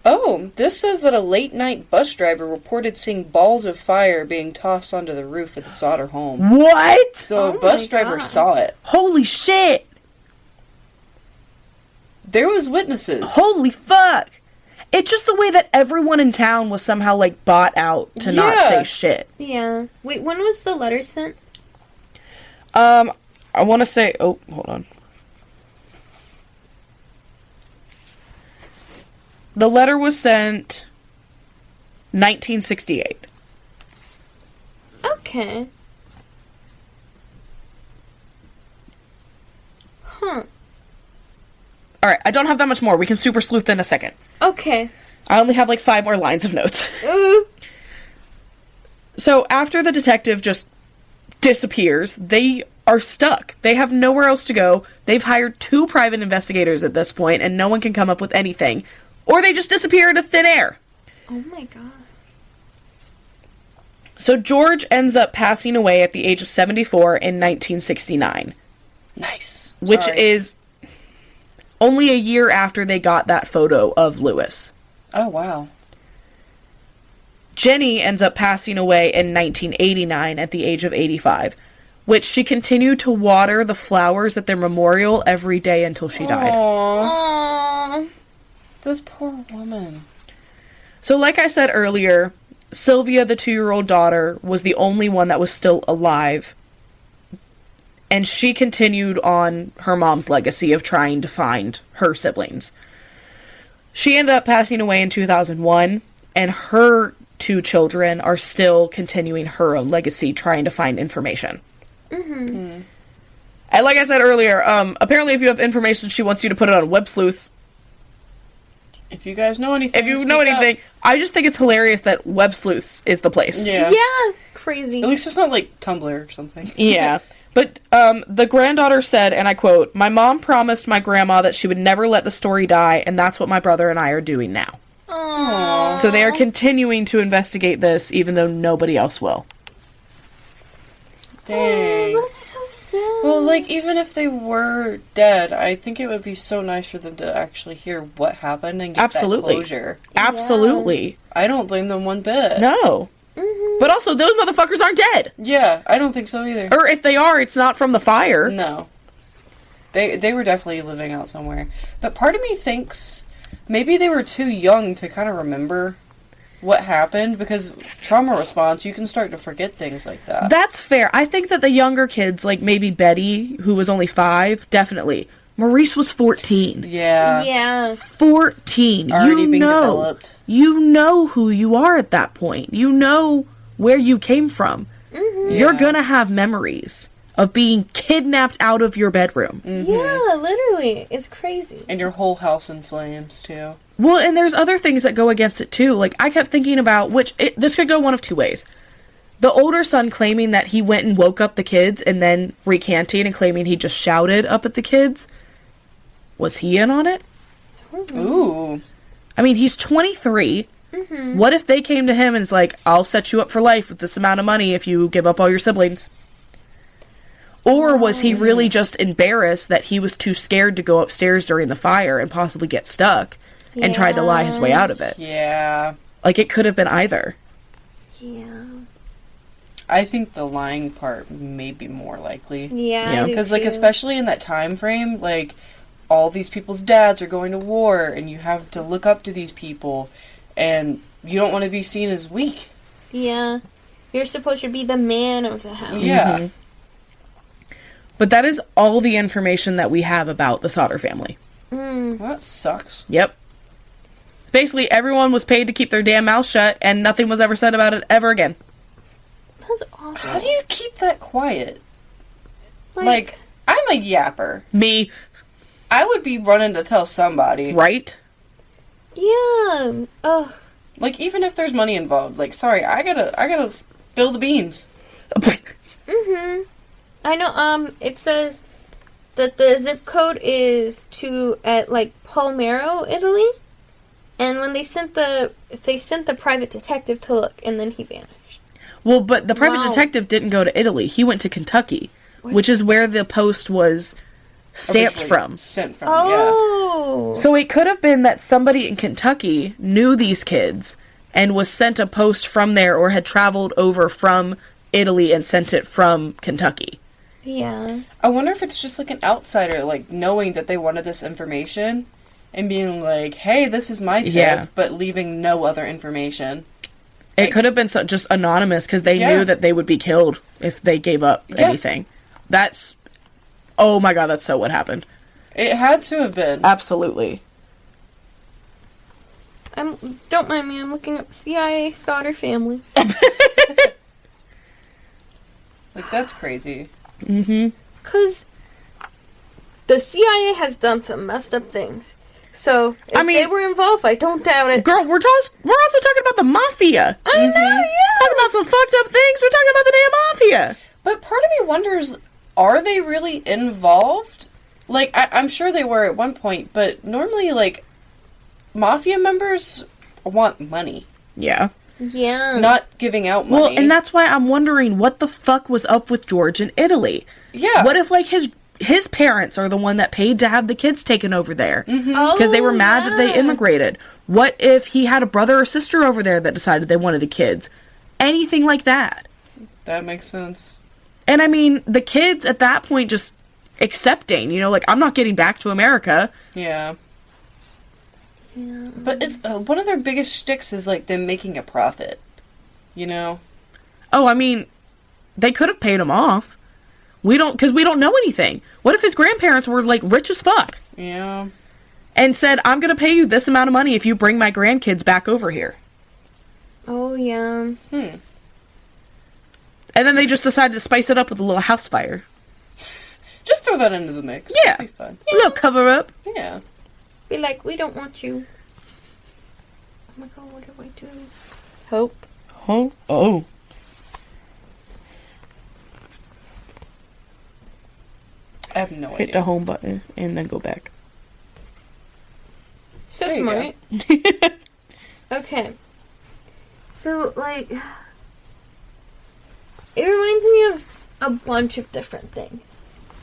Oh, this says that a late-night bus driver reported seeing balls of fire being tossed onto the roof of the Sodder home. What? So Oh a bus my driver God. saw it. Holy shit! There was witnesses. Holy fuck! It's just the way that everyone in town was somehow, like, bought out to not Yeah. say shit. Yeah. Wait, when was the letter sent? I want to say... Oh, hold on. The letter was sent 1968. Okay. Alright, I don't have that much more. We can super sleuth in a second. Okay. I only have like 5 more lines of notes. Ooh. So after the detective just disappears, they are stuck. They have nowhere else to go. They've hired 2 private investigators at this point, and no one can come up with anything. Or they just disappear into thin air. Oh my god. So George ends up passing away at the age of 74 in 1969. Nice. Which Sorry. is only a year after they got that photo of Lewis. Oh, wow. Jenny ends up passing away in 1989 at the age of 85, which she continued to water the flowers at their memorial every day until she died. Aww. Aww. This poor woman. So like I said earlier, Sylvia, the 2-year-old daughter, was the only one that was still alive. And she continued on her mom's legacy of trying to find her siblings. She ended up passing away in 2001, and her 2 children are still continuing her own legacy, trying to find information. Mm-hmm. And like I said earlier, apparently if you have information, she wants you to put it on Web Sleuths. If you guys know anything, If you know anything, I just think it's hilarious that Web Sleuths is the place. Yeah. Yeah. Crazy. At least it's not like Tumblr or something. Yeah. But the granddaughter said, and I quote, "My mom promised my grandma that she would never let the story die, and that's what my brother and I are doing now." Aww. So they are continuing to investigate this, even though nobody else will. Dang. Oh, that's so sad. Well, like, even if they were dead, I think it would be so nice for them to actually hear what happened and get Absolutely. that closure. Absolutely. I don't blame them one bit. No. Mm-hmm. But also, those motherfuckers aren't dead. Yeah, I don't think so either. Or if they are, it's not from the fire. No. They were definitely living out somewhere. But part of me thinks maybe they were too young to kind of remember what happened, because trauma response, you can start to forget things like that. That's fair. I think that the younger kids, like maybe Betty, who was only 5, definitely. Maurice was 14. Yeah. Yeah. 14. Already you being know. developed. You know who you are at that point. You know where you came from. Mm-hmm. You're Yeah. gonna have memories of being kidnapped out of your bedroom. Yeah, literally. It's crazy. And your whole house in flames, too. Well, and there's other things that go against it too. Like, I kept thinking about, this could go one of 2 ways. The older son claiming that he went and woke up the kids and then recanting and claiming he just shouted up at the kids. Was he in on it? Ooh. I mean, he's 23. Mm-hmm. What if they came to him and it's like, "I'll set you up for life with this amount of money if you give up all your siblings"? Or was he really just embarrassed that he was too scared to go upstairs during the fire and possibly get stuck and tried to lie his way out of it? Yeah. Like, it could have been either. Yeah. I think the lying part may be more likely. Yeah. Yeah. Because, like, especially in that time frame, like, all these people's dads are going to war, and you have to look up to these people, and you don't want to be seen as weak. Yeah. You're supposed to be the man of the house. Yeah. Mhm. But that is all the information that we have about the Sodder family. Mm. Well, that sucks. Yep. Basically, everyone was paid to keep their damn mouth shut, and nothing was ever said about it ever again. That's awful. How do you keep that quiet? Like, I'm a yapper. Me, I would be running to tell somebody. right? Yeah. Ugh. Like, even if there's money involved. Like, sorry, I gotta spill the beans. Mm-hmm. I know, it says that the zip code is at Palmero, Italy. And when they sent the private detective to look, and then he vanished. Well, but the private Wow. detective didn't go to Italy. He went to Kentucky, which is where the post was stamped Originally from. Sent from, Oh. So it could have been that somebody in Kentucky knew these kids and was sent a post from there, or had traveled over from Italy and sent it from Kentucky. Yeah. I wonder if it's just like an outsider, like, knowing that they wanted this information and being like, hey, this is my tip, Yeah. but leaving no other information. It could have been just anonymous because they Yeah. knew that they would be killed if they gave up Yeah. anything. That's... Oh my god, that's so what happened. It had to have been. Absolutely. Don't mind me, I'm looking up CIA Sodder family. Like, that's crazy. Mm-hmm. 'Cause the CIA has done some messed up things. So, if they were involved, I don't doubt it. Girl, we're also talking about the mafia. I know, yeah. Talking about some fucked up things. We're talking about the damn mafia. But part of me wonders, are they really involved? Like, I'm sure they were at one point, but normally, like, mafia members want money. Yeah. Yeah. Not giving out money. Well, and that's why I'm wondering what the fuck was up with George in Italy. Yeah. What if, like, his parents are the one that paid to have the kids taken over there? Because they were mad that they immigrated. What if he had a brother or sister over there that decided they wanted the kids? Anything like that. That makes sense. And I mean, the kids at that point just accepting, you know, like, I'm not getting back to America. Yeah. But it's, one of their biggest shticks is, like, them making a profit. You know? Oh, I mean, they could have paid him off. Because we don't know anything. What if his grandparents were, like, rich as fuck? Yeah. And said, I'm going to pay you this amount of money if you bring my grandkids back over here. Oh, yeah. And then they just decided to spice it up with a little house fire. Just throw that into the mix. Yeah. It'll be fun. A little cover up. Yeah. Be like, we don't want you. Oh my god, what do I do? Hope. Oh. I have no idea. Hit the home button and then go back. So There you smart. Okay. So, like, it reminds me of a bunch of different things.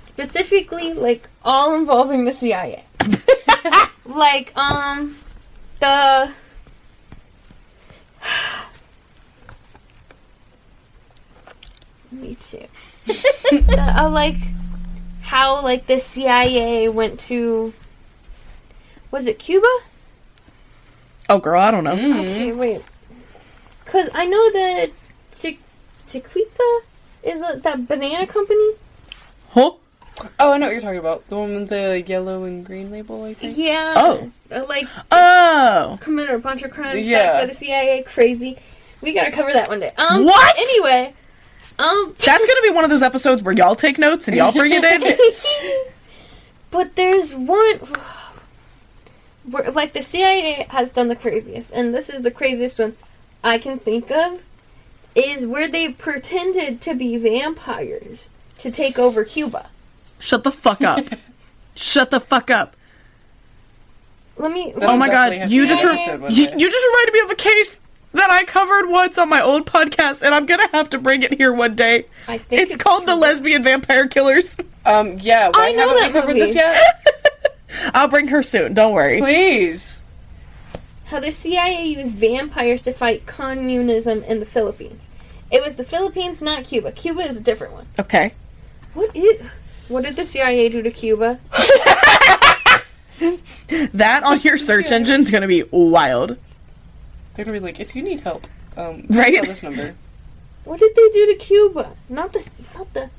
Specifically, like, all involving the CIA. Like, the... Me too. Like, how, like, the CIA went to... Was it Cuba? Oh, girl, I don't know. Okay, wait. Because I know that Chiquita is that banana company. Huh? Oh, I know what you're talking about. The one with the yellow and green label, I think. Yeah. Oh. Like, Oh. committed a bunch of crimes Yeah. back by the CIA. Crazy. We gotta cover that one day. What? Anyway. That's gonna be one of those episodes where y'all take notes and y'all bring it in. But there's one... Where, like, the CIA has done the craziest, and this is the craziest one I can think of, is where they pretended to be vampires to take over Cuba. Shut the fuck up. Shut the fuck up. Let me... Oh my god, you just reminded me of a case that I covered once on my old podcast, and I'm gonna have to bring it here one day. I think it's called The Lesbian Vampire Killers. Yeah, why I know haven't that we covered movie. this yet? I'll bring her soon, don't worry. Please. How the CIA used vampires to fight communism in the Philippines. It was the Philippines, not Cuba. Cuba is a different one. Okay. What did the CIA do to Cuba? That on your search engine's gonna be wild. They're gonna be like, if you need help, Right? call this number. What did they do to Cuba? Not the...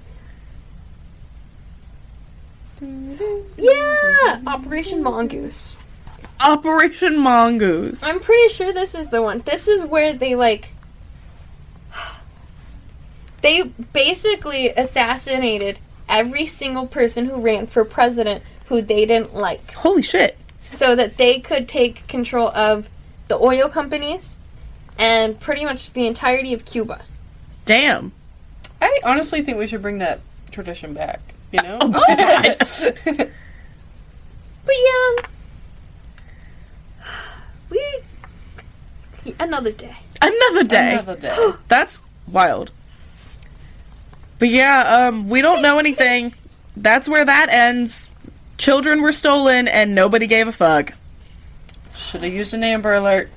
Yeah! Operation Mongoose. Operation Mongoose. I'm pretty sure this is the one. This is where they, like... They basically assassinated every single person who ran for president who they didn't like. Holy shit. So that they could take control of the oil companies and pretty much the entirety of Cuba. Damn. I honestly think we should bring that tradition back. You know? Oh, God. But yeah, another day. Another day. Another day. That's wild. But yeah, we don't know anything. That's where that ends. Children were stolen and nobody gave a fuck. Should have used an Amber Alert.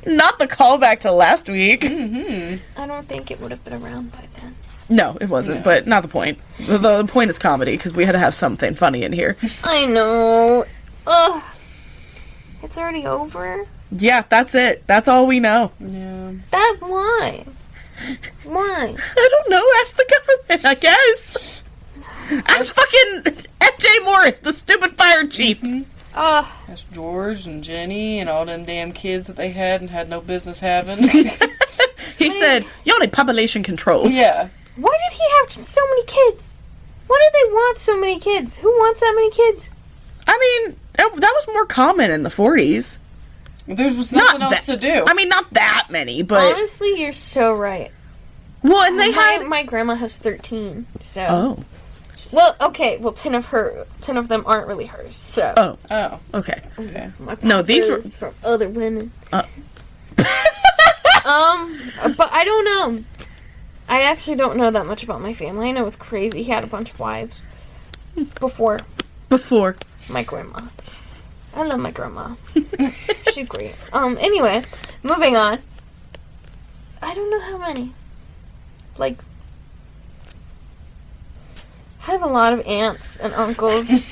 Not the callback to last week. Mm-hmm. I don't think it would have been around by then. No, it wasn't, No. but not the point. The point is comedy, because we had to have something funny in here. I know. Ugh. It's already over? Yeah, that's it. That's all we know. Yeah. Why? Why? I don't know. Ask the government, I guess. Ask fucking FJ Morris, the stupid fire chief. Ugh. That's George and Ginny and all them damn kids that they had and had no business having. He said, y'all need population control. Yeah. Why did he have so many kids? Why do they want so many kids? Who wants that many kids? I mean, that was more common in the 40s. There was nothing else to do. I mean, not that many, but... Honestly, you're so right. Well, and they had... My grandma has 13, so... Oh. Well, okay, 10 of them aren't really hers, so... Oh, okay. No, these were... from other women. But I don't know. I actually don't know that much about my family. I know it's crazy. He had a bunch of wives. Before my grandma. I love my grandma. She's great. Anyway, moving on. I don't know how many. Like, I have a lot of aunts and uncles.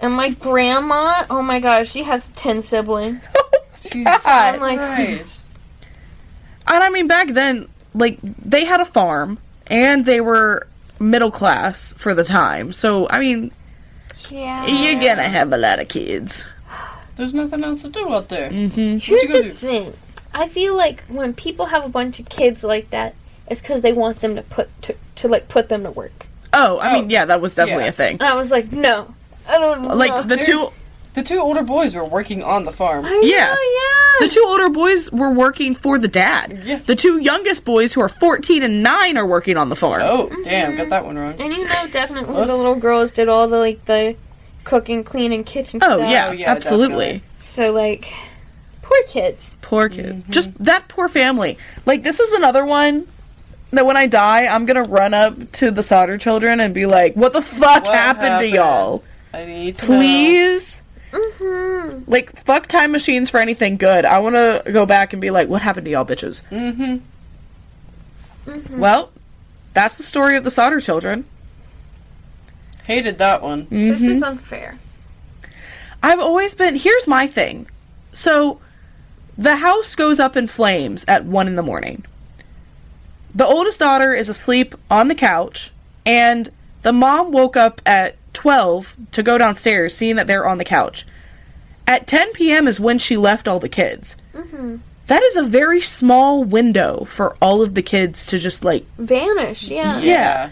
And my grandma, oh my gosh, she has 10 siblings. Jesus I'm like, Christ. And I mean, back then, like, they had a farm, and they were middle class for the time. So, I mean, yeah. you're gonna have a lot of kids. There's nothing else to do out there. Mm-hmm. Here's the thing. I feel like when people have a bunch of kids like that, it's because they want them to put them to work. Oh, I mean, yeah, that was definitely a thing. I was like, no. I don't know. Like, the two older boys were working on the farm. I know, yeah. The 2 older boys were working for the dad. Yeah. The 2 youngest boys, who are 14 and 9, are working on the farm. Oh, damn, got that one wrong. And definitely the little girls did all the cooking, cleaning, kitchen stuff. Oh, yeah, absolutely. Definitely. So, like, poor kids. Poor kid. Just that poor family. Like, this is another one that when I die, I'm gonna run up to the Sodder children and be like, what the fuck happened to y'all? I need to Please? Mm-hmm. Like, fuck time machines for anything good. I want to go back and be like, what happened to y'all bitches? Mm-hmm. Mm-hmm. Well, that's the story of the Sodder children. Hated that one. Mm-hmm. This is unfair. I've always been... Here's my thing. So, the house goes up in flames at 1 in the morning. The oldest daughter is asleep on the couch, and the mom woke up at 12 to go downstairs, seeing that they're on the couch. At 10 p.m. is when she left all the kids. Mm-hmm. That is a very small window for all of the kids to just, like... Vanish, yeah. Yeah.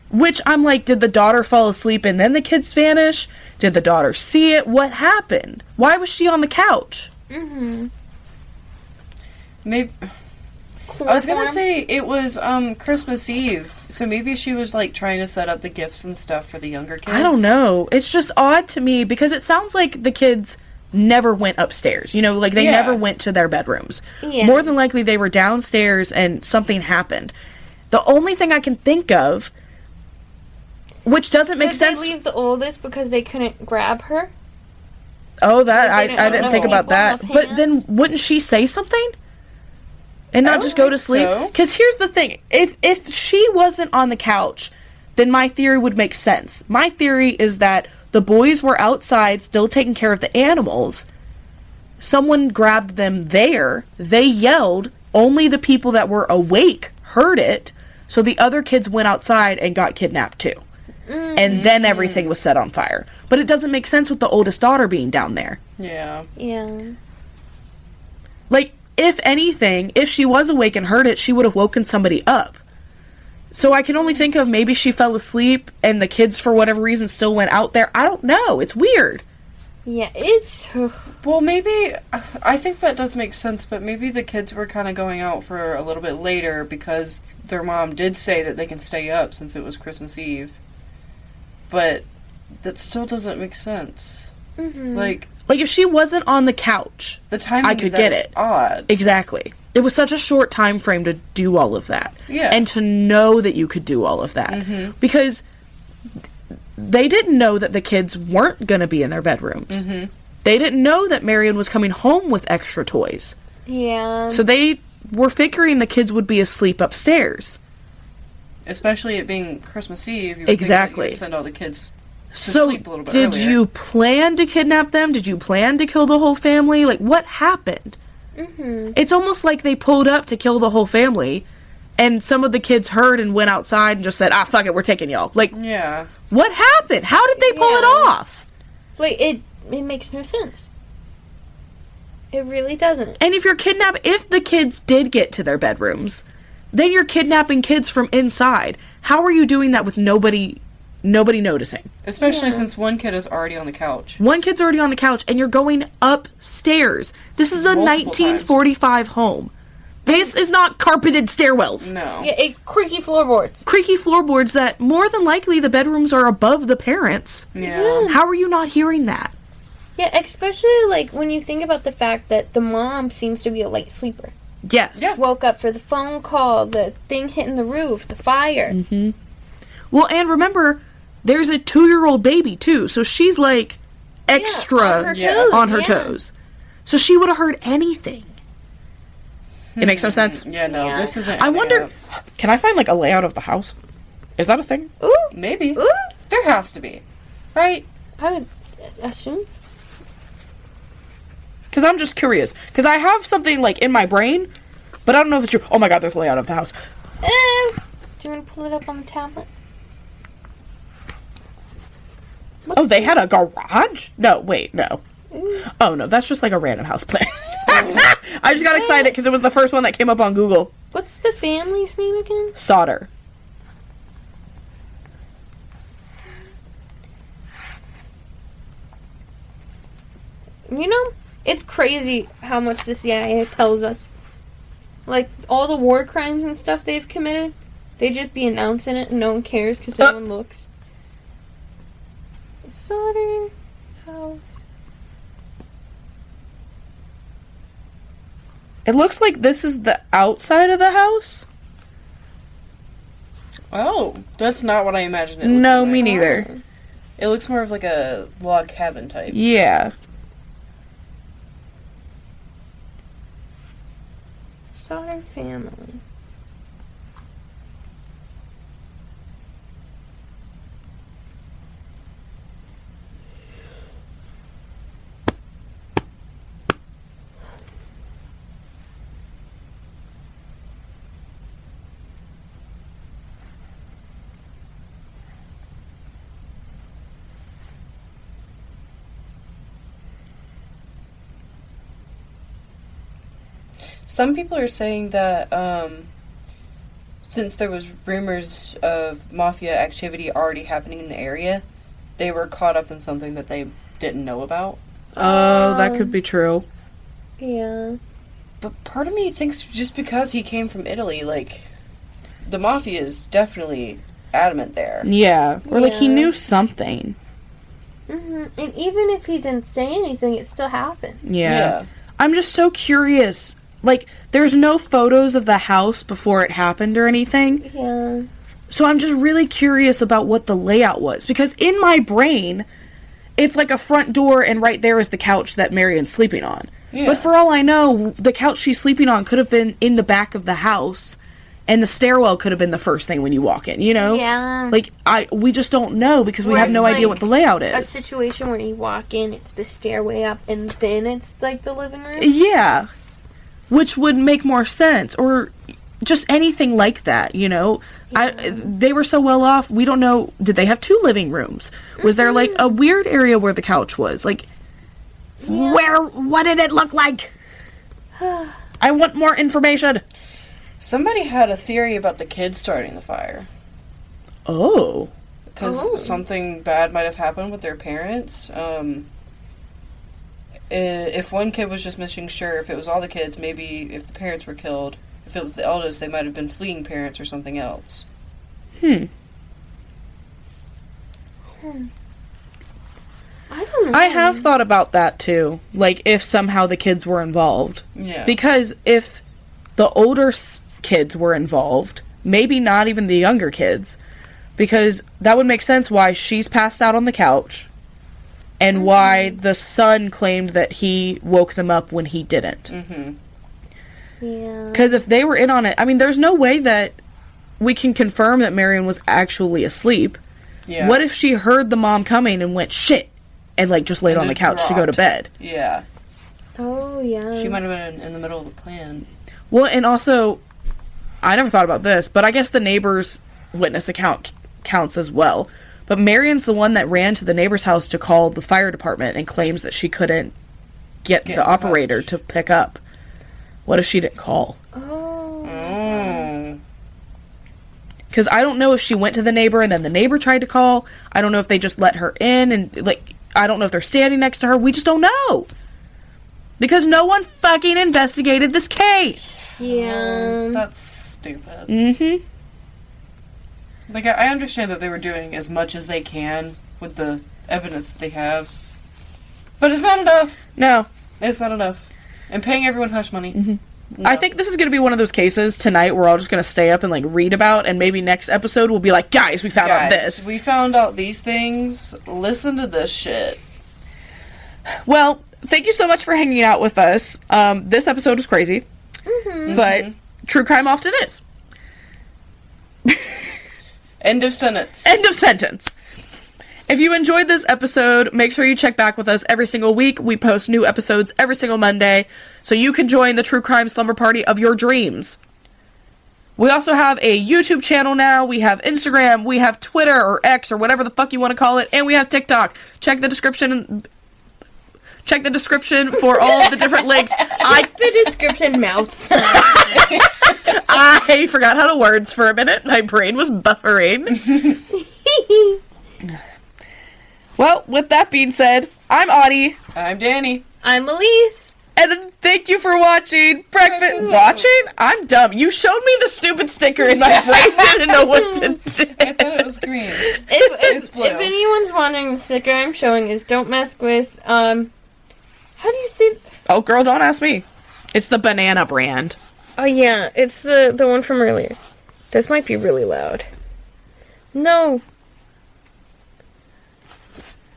Which, I'm like, did the daughter fall asleep and then the kids vanish? Did the daughter see it? What happened? Why was she on the couch? Mm-hmm. Maybe... I was gonna say it was Christmas Eve, so maybe she was like trying to set up the gifts and stuff for the younger kids. I don't know. It's just odd to me because it sounds like the kids never went upstairs. You know, like they never went to their bedrooms. Yeah. More than likely they were downstairs and something happened. The only thing I can think of, which doesn't make sense. Did they leave the oldest because they couldn't grab her? Oh, that Like I didn't think about that. But then wouldn't she say something? And not just go to sleep? Because here's the thing. If she wasn't on the couch, then my theory would make sense. My theory is that the boys were outside still taking care of the animals. Someone grabbed them there. They yelled. Only the people that were awake heard it. So the other kids went outside and got kidnapped too. Mm-hmm. And then everything was set on fire. But it doesn't make sense with the oldest daughter being down there. Yeah. Yeah. Like, if anything, if she was awake and heard it, she would have woken somebody up. So I can only think of maybe she fell asleep and the kids, for whatever reason, still went out there. I don't know. It's weird. Yeah, it's... Well, maybe... I think that does make sense, but maybe the kids were kind of going out for a little bit later because their mom did say that they can stay up since it was Christmas Eve. But that still doesn't make sense. Mm-hmm. Like, if she wasn't on the couch, the timing I could of that get is it. Odd. Exactly. It was such a short time frame to do all of that. Yeah. And to know that you could do all of that. Mm-hmm. Because they didn't know that the kids weren't going to be in their bedrooms. Mm-hmm. They didn't know that Marion was coming home with extra toys. Yeah. So they were figuring the kids would be asleep upstairs. Especially it being Christmas Eve, you would Exactly. think that you'd send all the kids to So sleep a little bit did earlier. you plan to kidnap them? Did you plan to kill the whole family? Like, what happened? Mm-hmm. It's almost like they pulled up to kill the whole family, and some of the kids heard and went outside and just said, fuck it, we're taking y'all. Like, Yeah. what happened? How did they pull it off? Like, it makes no sense. It really doesn't. And if you're kidnapped, if the kids did get to their bedrooms, Then you're kidnapping kids from inside. How are you doing that with nobody noticing? Especially since one kid is already on the couch. One kid's already on the couch, and you're going upstairs. This is a Multiple 1945 home. This is not carpeted stairwells. No. Yeah, it's creaky floorboards. Creaky floorboards that more than likely the bedrooms are above the parents. Yeah. How are you not hearing that? Yeah, especially, like, when you think about the fact that the mom seems to be a light sleeper. Yes. Yeah. Woke up for the phone call, the thing hitting the roof, the fire. Mm-hmm. Well, and remember, there's a 2-year-old baby, too, so she's, like, extra on her toes. on her yeah. toes. So she would have heard anything. It makes no sense. Yeah, no, Yeah. this isn't. I wonder, can I find, like, a layout of the house? Is that a thing? Ooh, Maybe. ooh. There has to be. Right? I would assume. Because I'm just curious. Because I have something, like, in my brain, but I don't know if it's true. Oh my god, there's a layout of the house. Do you want to pull it up on the tablet? Oh, they had a garage? No, wait, no. Ooh. Oh, no, that's just, like, a random house plan. I just got excited because it was the first one that came up on Google. What's the family's name again? Sodder. You know, it's crazy how much the CIA tells us. Like, all the war crimes and stuff they've committed, they just be announcing it and no one cares because no one looks. Sodder House. It looks like this is the outside of the house. Oh, that's not what I imagined it. No, looking me like. neither. It looks more of like a log cabin type. Yeah. Sodder family. Some people are saying that since there was rumors of mafia activity already happening in the area, they were caught up in something that they didn't know about. Oh, that could be true. Yeah. But part of me thinks just because he came from Italy, like, the mafia is definitely adamant there. Yeah. Or like he Yeah. knew something. And even if he didn't say anything, it still happened. Yeah. I'm just so curious. Like, there's no photos of the house before it happened or anything. Yeah. So I'm just really curious about what the layout was. Because in my brain, it's like a front door and right there is the couch that Marion's sleeping on. Yeah. But for all I know, the couch she's sleeping on could have been in the back of the house. And the stairwell could have been the first thing when you walk in, you know? Yeah. Like, we just don't know because we Where have no it's idea like what the layout A is. situation where you walk in, it's the stairway up, and then it's like the living room. Yeah. Which would make more sense. Or just anything like that, you know? They were so well off, we don't know. Did they have 2 living rooms? Was there, like, a weird area where the couch was? Like, what did it look like? I want more information. Somebody had a theory about the kids starting the fire. Oh. Because something bad might have happened with their parents. If one kid was just missing, sure. If it was all the kids, maybe if the parents were killed. If it was the eldest, they might have been fleeing parents or something else. I don't know. I have thought about that, too. Like, if somehow the kids were involved. Yeah. Because if the older kids were involved, maybe not even the younger kids, because that would make sense why she's passed out on the couch and why the son claimed that he woke them up when he didn't. Yeah. Because if they were in on it, I mean, there's no way that we can confirm that Marion was actually asleep. Yeah. What if she heard the mom coming and went, shit, and, like, just laid And on the just couch to go to dropped. bed? Yeah. Oh, yeah. She might have been in the middle of the plan. Well, and also, I never thought about this, but I guess the neighbor's witness account counts as well. But Marion's the one that ran to the neighbor's house to call the fire department and claims that she couldn't get the operator to pick up. What if she didn't call? Oh. because I don't know if she went to the neighbor and then the neighbor tried to call. I don't know if they just let her in, and, like, I don't know if they're standing next to her. We just don't know. Because no one fucking investigated this case. Yeah. That's stupid. Mm-hmm. Like, I understand that they were doing as much as they can with the evidence that they have. But it's not enough. No. It's not enough. And paying everyone hush money. Mm-hmm. No. I think this is going to be one of those cases tonight we're all just going to stay up and, like, read about, and maybe next episode we'll be like, guys, we found out this. We found out these things. Listen to this shit. Well, thank you so much for hanging out with us. This episode was crazy. Mm-hmm. But true crime often is. End of sentence. End of sentence. If you enjoyed this episode, make sure you check back with us every single week. We post new episodes every single Monday, so you can join the true crime slumber party of your dreams. We also have a YouTube channel now. We have Instagram. We have Twitter or X or whatever the fuck you want to call it. And we have TikTok. Check the description for all of the different links. The description mouth sound. I forgot how to words for a minute. My brain was buffering. Well, with that being said, I'm Audie. I'm Danny. I'm Elise. And thank you for watching Breakfast. Watching? I'm dumb. You showed me the stupid sticker and my brain didn't know what to do. I thought it was green. If blue. if anyone's wondering, the sticker I'm showing is "Don't mess with." How do you say? Oh, girl, don't ask me. It's the banana brand. Oh yeah, it's the one from earlier. This might be really loud. No.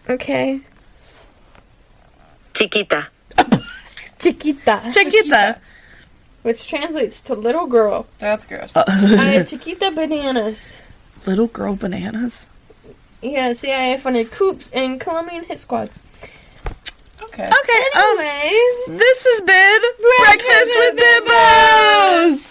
Okay. Chiquita. Chiquita. Chiquita. Which translates to little girl. That's gross. Chiquita bananas. Little girl bananas. Yeah, CIA funded coups and Colombian hit squads. Okay. Okay, Anyways. this has been Breakfast with Bimbos!